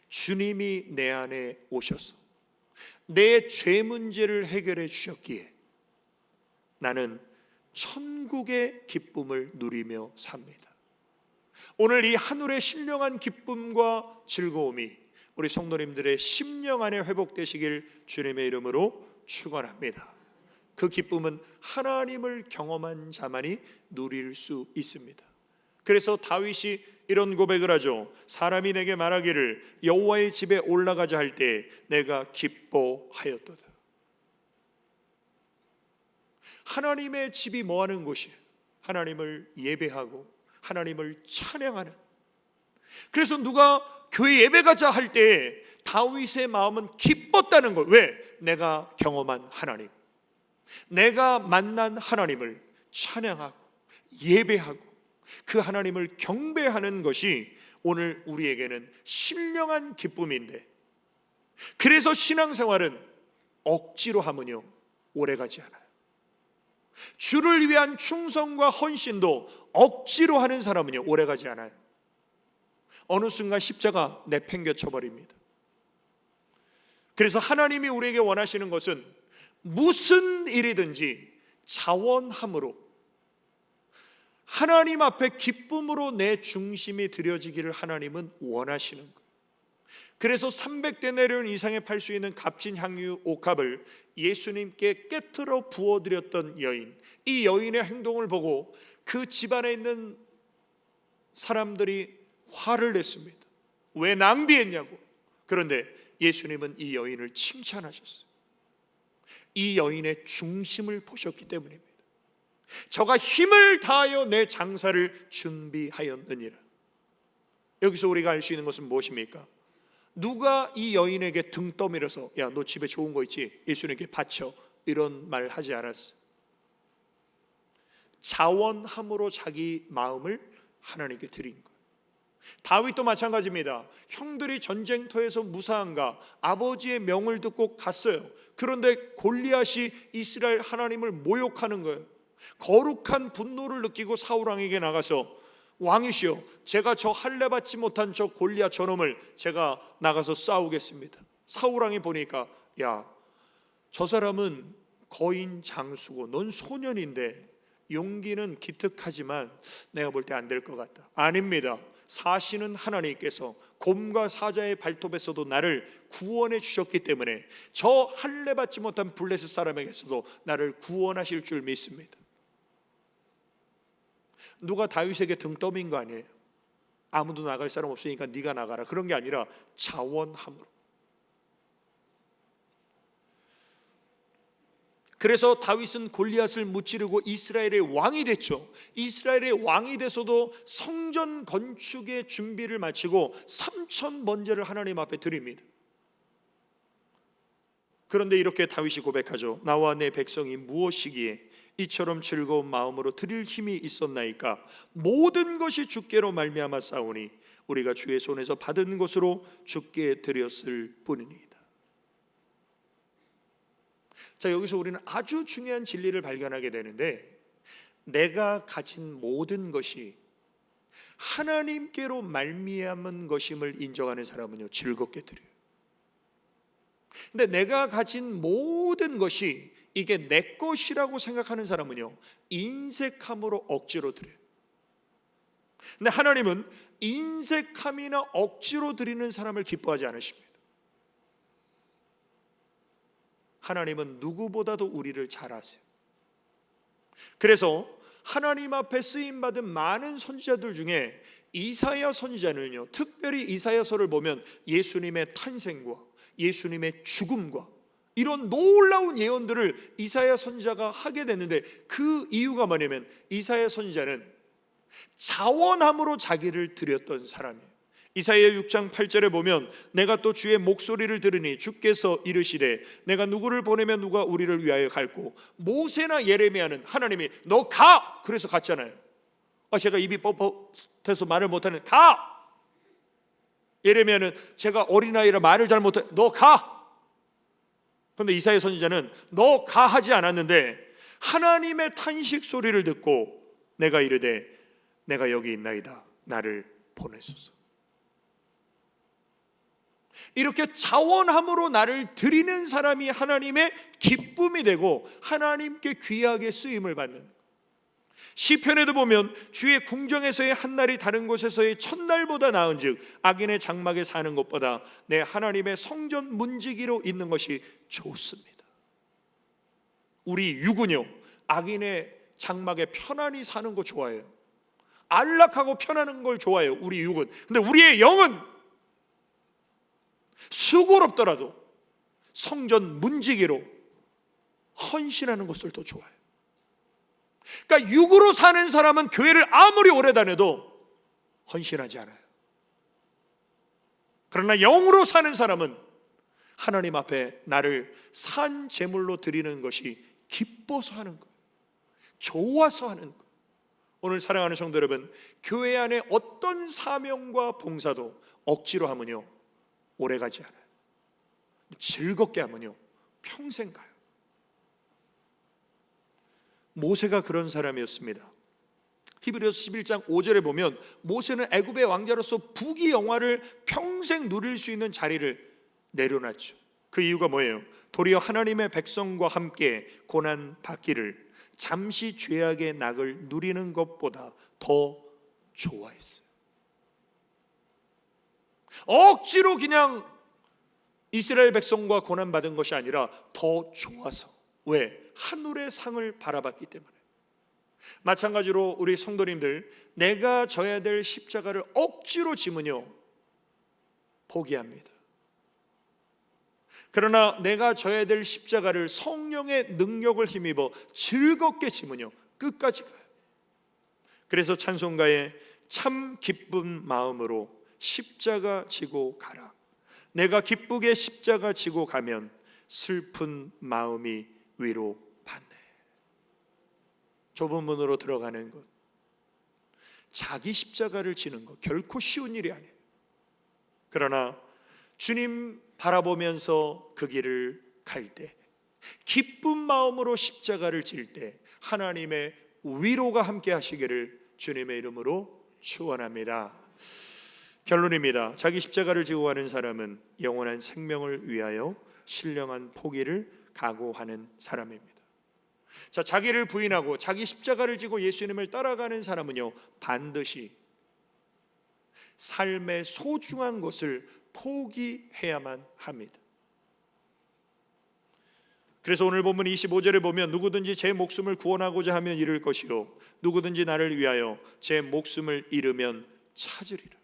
주님이 내 안에 오셔서 내 죄 문제를 해결해 주셨기에 나는 천국의 기쁨을 누리며 삽니다. 오늘 이 하늘의 신령한 기쁨과 즐거움이 우리 성도님들의 심령 안에 회복되시길 주님의 이름으로 축원합니다. 그 기쁨은 하나님을 경험한 자만이 누릴 수 있습니다. 그래서 다윗이 이런 고백을 하죠. 사람이 내게 말하기를 여호와의 집에 올라가자 할 때 내가 기뻐하였도다. 하나님의 집이 뭐하는 곳이에요? 하나님을 예배하고 하나님을 찬양하는. 그래서 누가 교회 예배 가자 할 때 다윗의 마음은 기뻤다는 거예요. 왜? 내가 경험한 하나님, 내가 만난 하나님을 찬양하고 예배하고 그 하나님을 경배하는 것이 오늘 우리에게는 신령한 기쁨인데, 그래서 신앙생활은 억지로 하면요 오래가지 않아요. 주를 위한 충성과 헌신도 억지로 하는 사람은요 오래가지 않아요. 어느 순간 십자가 내팽개쳐 버립니다. 그래서 하나님이 우리에게 원하시는 것은 무슨 일이든지 자원함으로 하나님 앞에 기쁨으로 내 중심이 드려지기를 하나님은 원하시는 거예요. 그래서 300데나리온 이상에 팔 수 있는 값진 향유 옥합을 예수님께 깨트려 부어드렸던 여인, 이 여인의 행동을 보고 그 집안에 있는 사람들이 화를 냈습니다. 왜 낭비했냐고. 그런데 예수님은 이 여인을 칭찬하셨어요. 이 여인의 중심을 보셨기 때문입니다. 저가 힘을 다하여 내 장사를 준비하였느니라. 여기서 우리가 알 수 있는 것은 무엇입니까? 누가 이 여인에게 등 떠밀어서 야, 너 집에 좋은 거 있지? 예수님께 바쳐, 이런 말 하지 않았어. 자원함으로 자기 마음을 하나님께 드린 거예요. 다윗도 마찬가지입니다. 형들이 전쟁터에서 무사한가 아버지의 명을 듣고 갔어요. 그런데 골리앗이 이스라엘 하나님을 모욕하는 거예요. 거룩한 분노를 느끼고 사울 왕에게 나가서 왕이시여, 제가 저 할례 받지 못한 저 골리앗 저놈을 제가 나가서 싸우겠습니다. 사울 왕이 보니까 야, 저 사람은 거인 장수고 넌 소년인데 용기는 기특하지만 내가 볼 때 안 될 것 같다. 아닙니다. 사시는 하나님께서 곰과 사자의 발톱에서도 나를 구원해 주셨기 때문에 저 할례 받지 못한 블레셋 사람에게서도 나를 구원하실 줄 믿습니다. 누가 다윗에게 등 떠민 거 아니에요. 아무도 나갈 사람 없으니까 네가 나가라, 그런 게 아니라 자원함으로. 그래서 다윗은 골리앗을 무찌르고 이스라엘의 왕이 됐죠. 이스라엘의 왕이 돼서도 성전 건축의 준비를 마치고 3천 번제를 하나님 앞에 드립니다. 그런데 이렇게 다윗이 고백하죠. 나와 내 백성이 무엇이기에 이처럼 즐거운 마음으로 드릴 힘이 있었나이까? 모든 것이 주께로 말미암아 싸우니 우리가 주의 손에서 받은 것으로 주께 드렸을 뿐이니이다. 자, 여기서 우리는 아주 중요한 진리를 발견하게 되는데, 내가 가진 모든 것이 하나님께로 말미암은 것임을 인정하는 사람은요 즐겁게 드려요. 근데 내가 가진 모든 것이 이게 내 것이라고 생각하는 사람은요 인색함으로 억지로 드려요. 근데 하나님은 인색함이나 억지로 드리는 사람을 기뻐하지 않으십니다. 하나님은 누구보다도 우리를 잘 아세요. 그래서 하나님 앞에 쓰임받은 많은 선지자들 중에 이사야 선지자는요, 특별히 이사야서를 보면 예수님의 탄생과 예수님의 죽음과 이런 놀라운 예언들을 이사야 선지자가 하게 됐는데, 그 이유가 뭐냐면 이사야 선지자는 자원함으로 자기를 드렸던 사람이에요. 이사야 6장 8절에 보면 내가 또 주의 목소리를 들으니 주께서 이르시되 내가 누구를 보내면 누가 우리를 위하여 갈고, 모세나 예레미야는 하나님이 너 가! 그래서 갔잖아요. 제가 입이 뻣뻣해서 말을 못하는 가! 예레미야는 제가 어린아이라 말을 잘 못해 너 가! 그런데 이사야 선지자는 너 가 하지 않았는데 하나님의 탄식 소리를 듣고 내가 이르되 내가 여기 있나이다 나를 보내소서. 이렇게 자원함으로 나를 드리는 사람이 하나님의 기쁨이 되고 하나님께 귀하게 쓰임을 받는. 시편에도 보면 주의 궁정에서의 한 날이 다른 곳에서의 첫날보다 나은즉 악인의 장막에 사는 것보다 내 하나님의 성전 문지기로 있는 것이 좋습니다. 우리 육은요 악인의 장막에 편안히 사는 거 좋아해요. 안락하고 편안한 걸 좋아해요, 우리 육은. 근데 우리의 영은 수고롭더라도 성전 문지기로 헌신하는 것을 더 좋아해요. 그러니까 육으로 사는 사람은 교회를 아무리 오래 다녀도 헌신하지 않아요. 그러나 영으로 사는 사람은 하나님 앞에 나를 산 제물로 드리는 것이 기뻐서 하는 거예요. 좋아서 하는 거예요. 오늘 사랑하는 성도 여러분, 교회 안에 어떤 사명과 봉사도 억지로 하면요 오래가지 않아요. 즐겁게 하면요 평생 가요. 모세가 그런 사람이었습니다. 히브리서 11장 5절에 보면 모세는 애굽의 왕자로서 부귀영화를 평생 누릴 수 있는 자리를 내려놨죠. 그 이유가 뭐예요? 도리어 하나님의 백성과 함께 고난 받기를 잠시 죄악의 낙을 누리는 것보다 더 좋아했어요. 억지로 그냥 이스라엘 백성과 고난 받은 것이 아니라 더 좋아서. 왜? 하늘의 상을 바라봤기 때문에. 마찬가지로 우리 성도님들, 내가 져야 될 십자가를 억지로 지면요 포기합니다. 그러나 내가 져야 될 십자가를 성령의 능력을 힘입어 즐겁게 지면요 끝까지 가요. 그래서 찬송가에 참 기쁜 마음으로 십자가 지고 가라. 내가 기쁘게 십자가 지고 가면 슬픈 마음이 위로 받네. 좁은 문으로 들어가는 것, 자기 십자가를 지는 것 결코 쉬운 일이 아니에요. 그러나 주님 바라보면서 그 길을 갈 때, 기쁜 마음으로 십자가를 질 때 하나님의 위로가 함께 하시기를 주님의 이름으로 축원합니다. 결론입니다. 자기 십자가를 지고 가는 사람은 영원한 생명을 위하여 신령한 포기를 각오하는 사람입니다. 자, 자기를 부인하고 자기 십자가를 지고 예수님을 따라가는 사람은요 반드시 삶의 소중한 것을 포기해야만 합니다. 그래서 오늘 본문 25절에 보면 누구든지 제 목숨을 구원하고자 하면 잃을 것이요 누구든지 나를 위하여 제 목숨을 잃으면 찾으리라.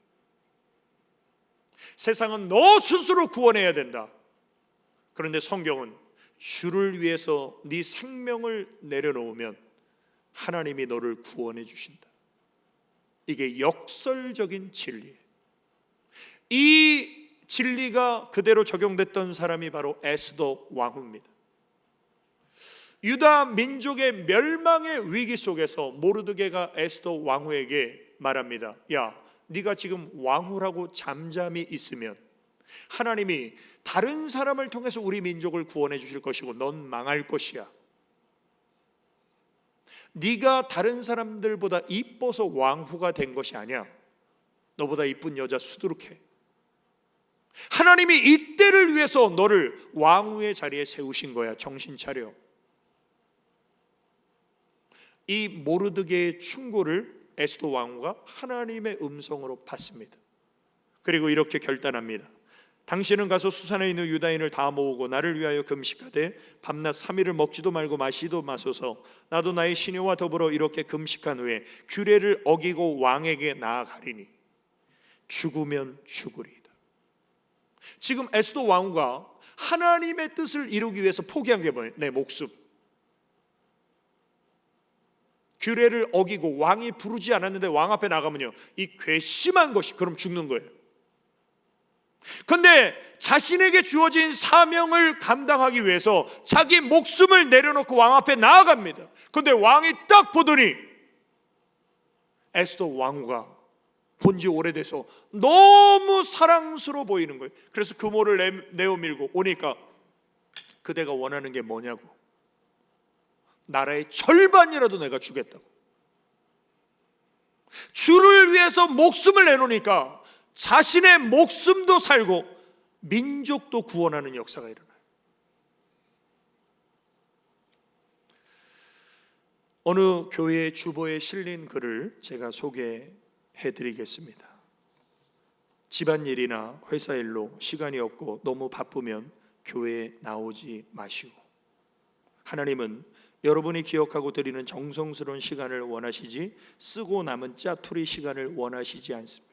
세상은 너 스스로 구원해야 된다. 그런데 성경은 주를 위해서 네 생명을 내려놓으면 하나님이 너를 구원해 주신다. 이게 역설적인 진리예요. 이 진리가 그대로 적용됐던 사람이 바로 에스더 왕후입니다. 유다 민족의 멸망의 위기 속에서 모르드게가 에스더 왕후에게 말합니다. 야, 네가 지금 왕후라고 잠잠히 있으면 하나님이 다른 사람을 통해서 우리 민족을 구원해 주실 것이고 넌 망할 것이야. 네가 다른 사람들보다 이뻐서 왕후가 된 것이 아니야. 너보다 이쁜 여자 수두룩해. 하나님이 이때를 위해서 너를 왕후의 자리에 세우신 거야. 정신 차려. 이 모르드게의 충고를 에스더 왕후가 하나님의 음성으로 받습니다. 그리고 이렇게 결단합니다. 당신은 가서 수산에 있는 유다인을 다 모으고 나를 위하여 금식하되 밤낮 3일을 먹지도 말고 마시도 마소서. 나도 나의 시녀와 더불어 이렇게 금식한 후에 규례를 어기고 왕에게 나아가리니 죽으면 죽으리이다. 지금 에스더 왕후가 하나님의 뜻을 이루기 위해서 포기한 게 뭐예요? 내 목숨. 규례를 어기고 왕이 부르지 않았는데 왕 앞에 나가면요 이 괘씸한 것이 그럼 죽는 거예요. 근데 자신에게 주어진 사명을 감당하기 위해서 자기 목숨을 내려놓고 왕 앞에 나아갑니다. 근데 왕이 딱 보더니 에스더 왕후가 본지 오래돼서 너무 사랑스러워 보이는 거예요. 그래서 금오를 내어 밀고 오니까 그대가 원하는 게 뭐냐고. 나라의 절반이라도 내가 주겠다고. 주를 위해서 목숨을 내놓으니까 자신의 목숨도 살고 민족도 구원하는 역사가 일어나요. 어느 교회 주보에 실린 글을 제가 소개해드리겠습니다. 집안일이나 회사 일로 시간이 없고 너무 바쁘면 교회에 나오지 마시고, 하나님은 여러분이 기억하고 드리는 정성스러운 시간을 원하시지 쓰고 남은 짜투리 시간을 원하시지 않습니다.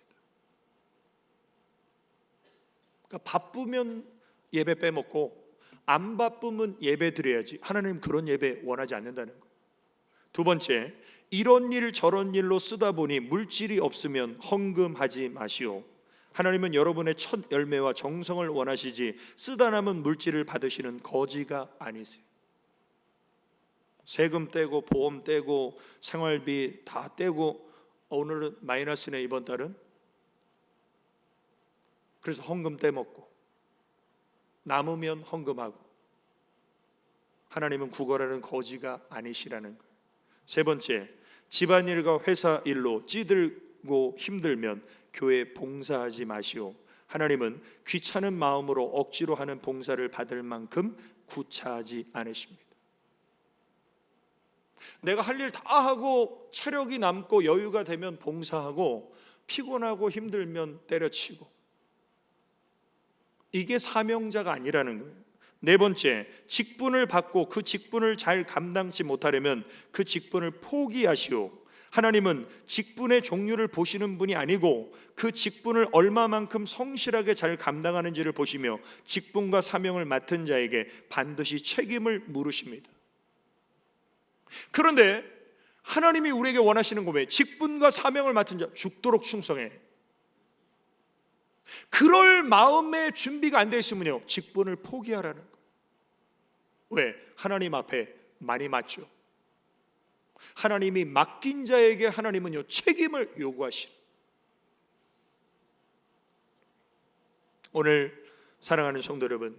그러니까 바쁘면 예배 빼먹고 안 바쁘면 예배 드려야지, 하나님 그런 예배 원하지 않는다는 거. 두 번째, 이런 일 저런 일로 쓰다 보니 물질이 없으면 헌금하지 마시오. 하나님은 여러분의 첫 열매와 정성을 원하시지 쓰다 남은 물질을 받으시는 거지가 아니세요. 세금 떼고 보험 떼고 생활비 다 떼고 오늘은 마이너스네 이번 달은. 그래서 헌금 떼먹고 남으면 헌금하고. 하나님은 구걸하는 거지가 아니시라는 거예요. 세 번째, 집안일과 회사 일로 찌들고 힘들면 교회 봉사하지 마시오. 하나님은 귀찮은 마음으로 억지로 하는 봉사를 받을 만큼 구차하지 않으십니다. 내가 할 일 다 하고 체력이 남고 여유가 되면 봉사하고 피곤하고 힘들면 때려치고, 이게 사명자가 아니라는 거예요. 네 번째, 직분을 받고 그 직분을 잘 감당치 못하려면 그 직분을 포기하시오. 하나님은 직분의 종류를 보시는 분이 아니고 그 직분을 얼마만큼 성실하게 잘 감당하는지를 보시며 직분과 사명을 맡은 자에게 반드시 책임을 물으십니다. 그런데 하나님이 우리에게 원하시는 거 뭐예요? 직분과 사명을 맡은 자 죽도록 충성해. 그럴 마음의 준비가 안 돼 있으면요, 직분을 포기하라는 거예요. 왜? 하나님 앞에 많이 맞죠. 하나님이 맡긴 자에게 하나님은요 책임을 요구하시는. 오늘 사랑하는 성도 여러분,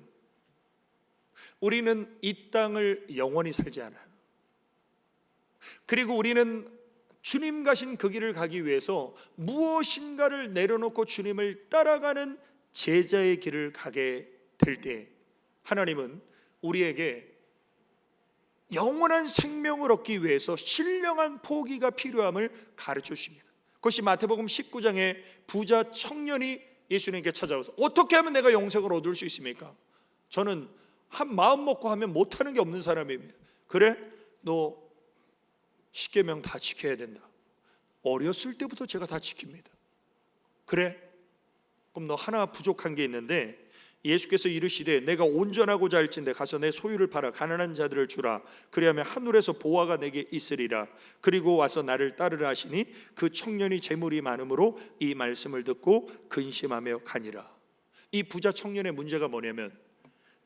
우리는 이 땅을 영원히 살지 않아요. 그리고 우리는 주님 가신 그 길을 가기 위해서 무엇인가를 내려놓고 주님을 따라가는 제자의 길을 가게 될 때 하나님은 우리에게 영원한 생명을 얻기 위해서 신령한 포기가 필요함을 가르쳐 주십니다. 그것이 마태복음 19장에 부자 청년이 예수님께 찾아와서 어떻게 하면 내가 영생을 얻을 수 있습니까? 저는 한 마음 먹고 하면 못하는 게 없는 사람입니다. 그래? 너 10계명 다 지켜야 된다. 어렸을 때부터 제가 다 지킵니다. 그래? 그럼 너 하나 부족한 게 있는데, 예수께서 이르시되 내가 온전하고자 할진대 가서 내 소유를 팔아 가난한 자들을 주라. 그리하면 하늘에서 보화가 내게 있으리라. 그리고 와서 나를 따르라 하시니 그 청년이 재물이 많으므로 이 말씀을 듣고 근심하며 가니라. 이 부자 청년의 문제가 뭐냐면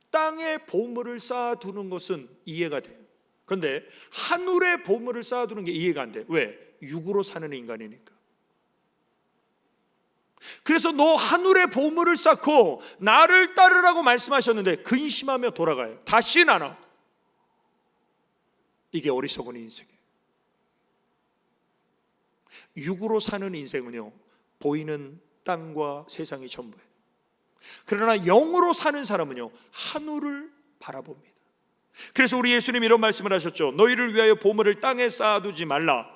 땅에 보물을 쌓아두는 것은 이해가 돼요. 그런데 하늘에 보물을 쌓아두는 게 이해가 안 돼. 왜? 육으로 사는 인간이니까. 그래서 너 하늘에 보물을 쌓고 나를 따르라고 말씀하셨는데 근심하며 돌아가요. 다시는 안 와. 이게 어리석은 인생이에요. 육으로 사는 인생은요 보이는 땅과 세상이 전부예요. 그러나 영으로 사는 사람은요 하늘을 바라봅니다. 그래서 우리 예수님 이런 말씀을 하셨죠. 너희를 위하여 보물을 땅에 쌓아두지 말라.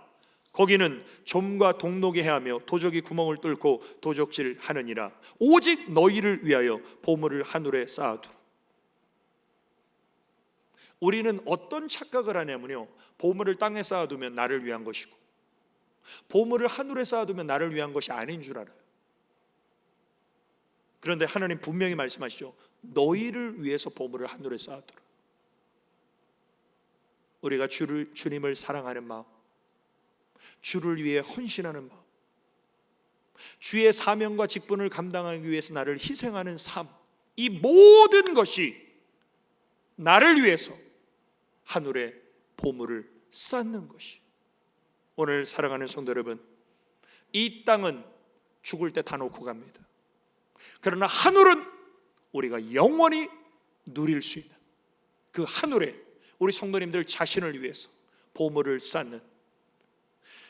거기는 좀과 동록이 해하며 도적이 구멍을 뚫고 도적질 하느니라. 오직 너희를 위하여 보물을 하늘에 쌓아두라. 우리는 어떤 착각을 하냐면요, 보물을 땅에 쌓아두면 나를 위한 것이고 보물을 하늘에 쌓아두면 나를 위한 것이 아닌 줄 알아요. 그런데 하나님 분명히 말씀하시죠. 너희를 위해서 보물을 하늘에 쌓아두라. 우리가 주님을 사랑하는 마음, 주를 위해 헌신하는 마음, 주의 사명과 직분을 감당하기 위해서 나를 희생하는 삶, 이 모든 것이 나를 위해서 하늘의 보물을 쌓는 것이. 오늘 사랑하는 성도 여러분, 이 땅은 죽을 때 다 놓고 갑니다. 그러나 하늘은 우리가 영원히 누릴 수 있는 그 하늘에 우리 성도님들 자신을 위해서 보물을 쌓는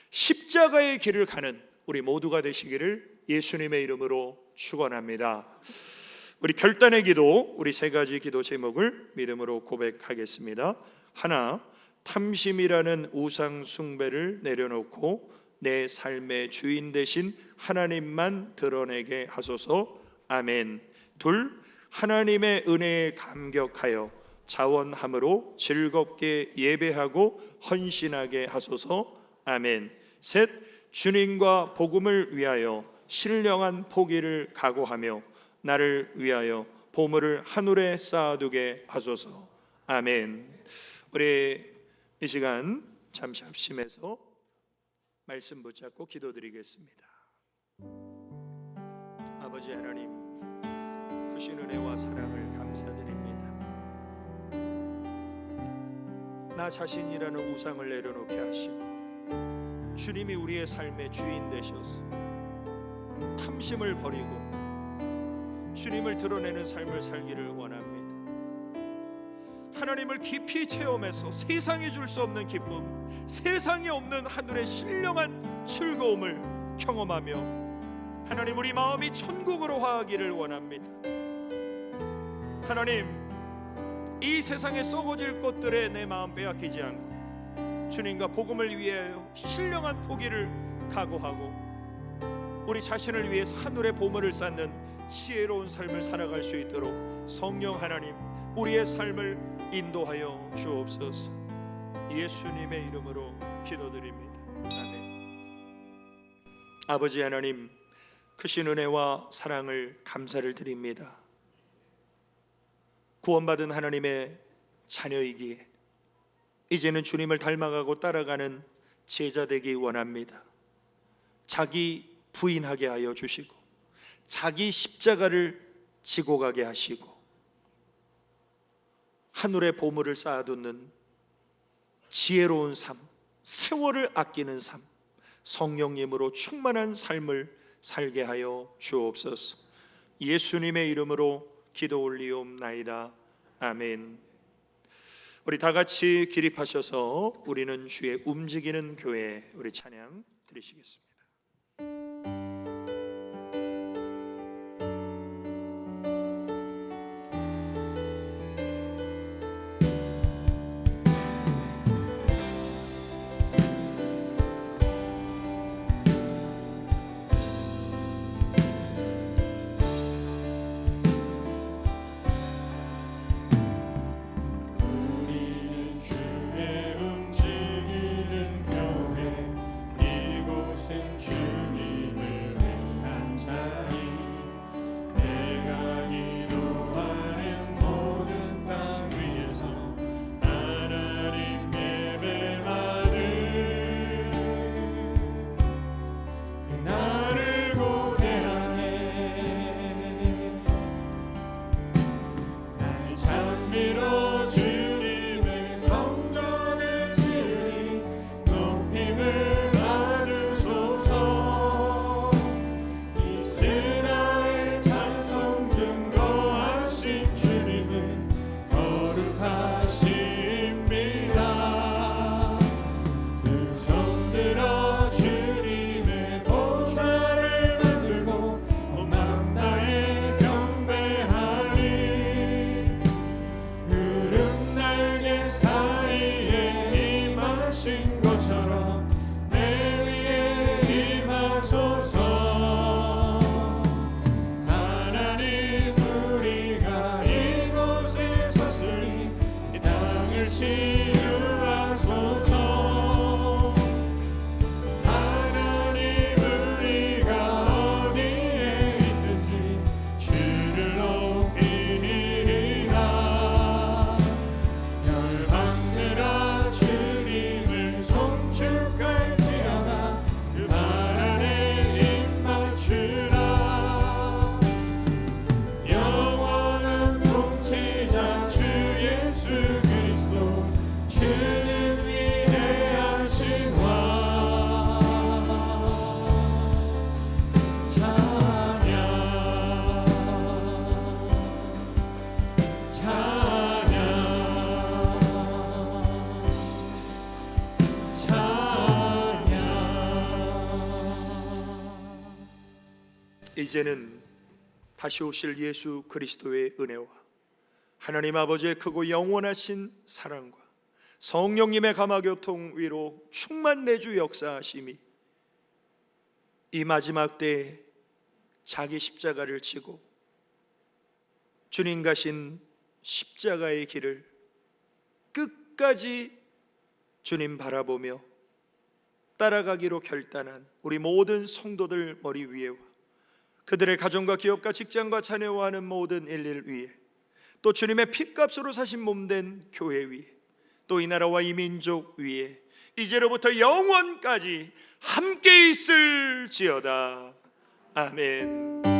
십자가의 길을 가는 우리 모두가 되시기를 예수님의 이름으로 축원합니다. 우리 결단의 기도, 우리 세 가지 기도 제목을 믿음으로 고백하겠습니다. 하나, 탐심이라는 우상 숭배를 내려놓고 내 삶의 주인 되신 하나님만 드러내게 하소서. 아멘. 둘, 하나님의 은혜에 감격하여 자원함으로 즐겁게 예배하고 헌신하게 하소서. 아멘. 셋, 주님과 복음을 위하여 신령한 포기를 각오하며 나를 위하여 보물을 하늘에 쌓아두게 하소서. 아멘. 우리 이 시간 잠시 합심해서 말씀 붙잡고 기도드리겠습니다. 아버지 하나님, 크신 은혜와 사랑을 감사드립니다. 나 자신이라는 우상을 내려놓게 하시고 주님이 우리의 삶의 주인 되셔서 탐심을 버리고 주님을 드러내는 삶을 살기를 원합니다. 하나님을 깊이 체험해서 세상이 줄 수 없는 기쁨, 세상에 없는 하늘의 신령한 즐거움을 경험하며 하나님, 우리 마음이 천국으로 화하기를 원합니다. 하나님, 이 세상에 썩어질 것들에 내 마음 빼앗기지 않고 주님과 복음을 위하여 신령한 포기를 각오하고 우리 자신을 위해서 하늘의 보물을 쌓는 지혜로운 삶을 살아갈 수 있도록 성령 하나님, 우리의 삶을 인도하여 주옵소서. 예수님의 이름으로 기도드립니다. 아멘. 아버지 하나님, 크신 은혜와 사랑을 감사를 드립니다. 구원받은 하나님의 자녀이기에 이제는 주님을 닮아가고 따라가는 제자 되기 원합니다. 자기 부인하게 하여 주시고 자기 십자가를 지고 가게 하시고 하늘의 보물을 쌓아두는 지혜로운 삶, 세월을 아끼는 삶, 성령님으로 충만한 삶을 살게 하여 주옵소서. 예수님의 이름으로 기도 올리옵나이다. 아멘. 우리 다 같이 기립하셔서 우리는 주의 움직이는 교회, 우리 찬양 드리시겠습니다. 주의 움직이는 교회, 이곳은 주님의 이제는 다시 오실 예수 그리스도의 은혜와 하나님 아버지의 크고 영원하신 사랑과 성령님의 감화교통 위로 충만 내주 역사하심이 이 마지막 때에 자기 십자가를 지고 주님 가신 십자가의 길을 끝까지 주님 바라보며 따라가기로 결단한 우리 모든 성도들 머리 위에와 그들의 가정과 기업과 직장과 자녀와 하는 모든 일일 위에 또 주님의 피값으로 사신 몸된 교회 위에 또 이 나라와 이 민족 위에 이제로부터 영원까지 함께 있을지어다. 아멘.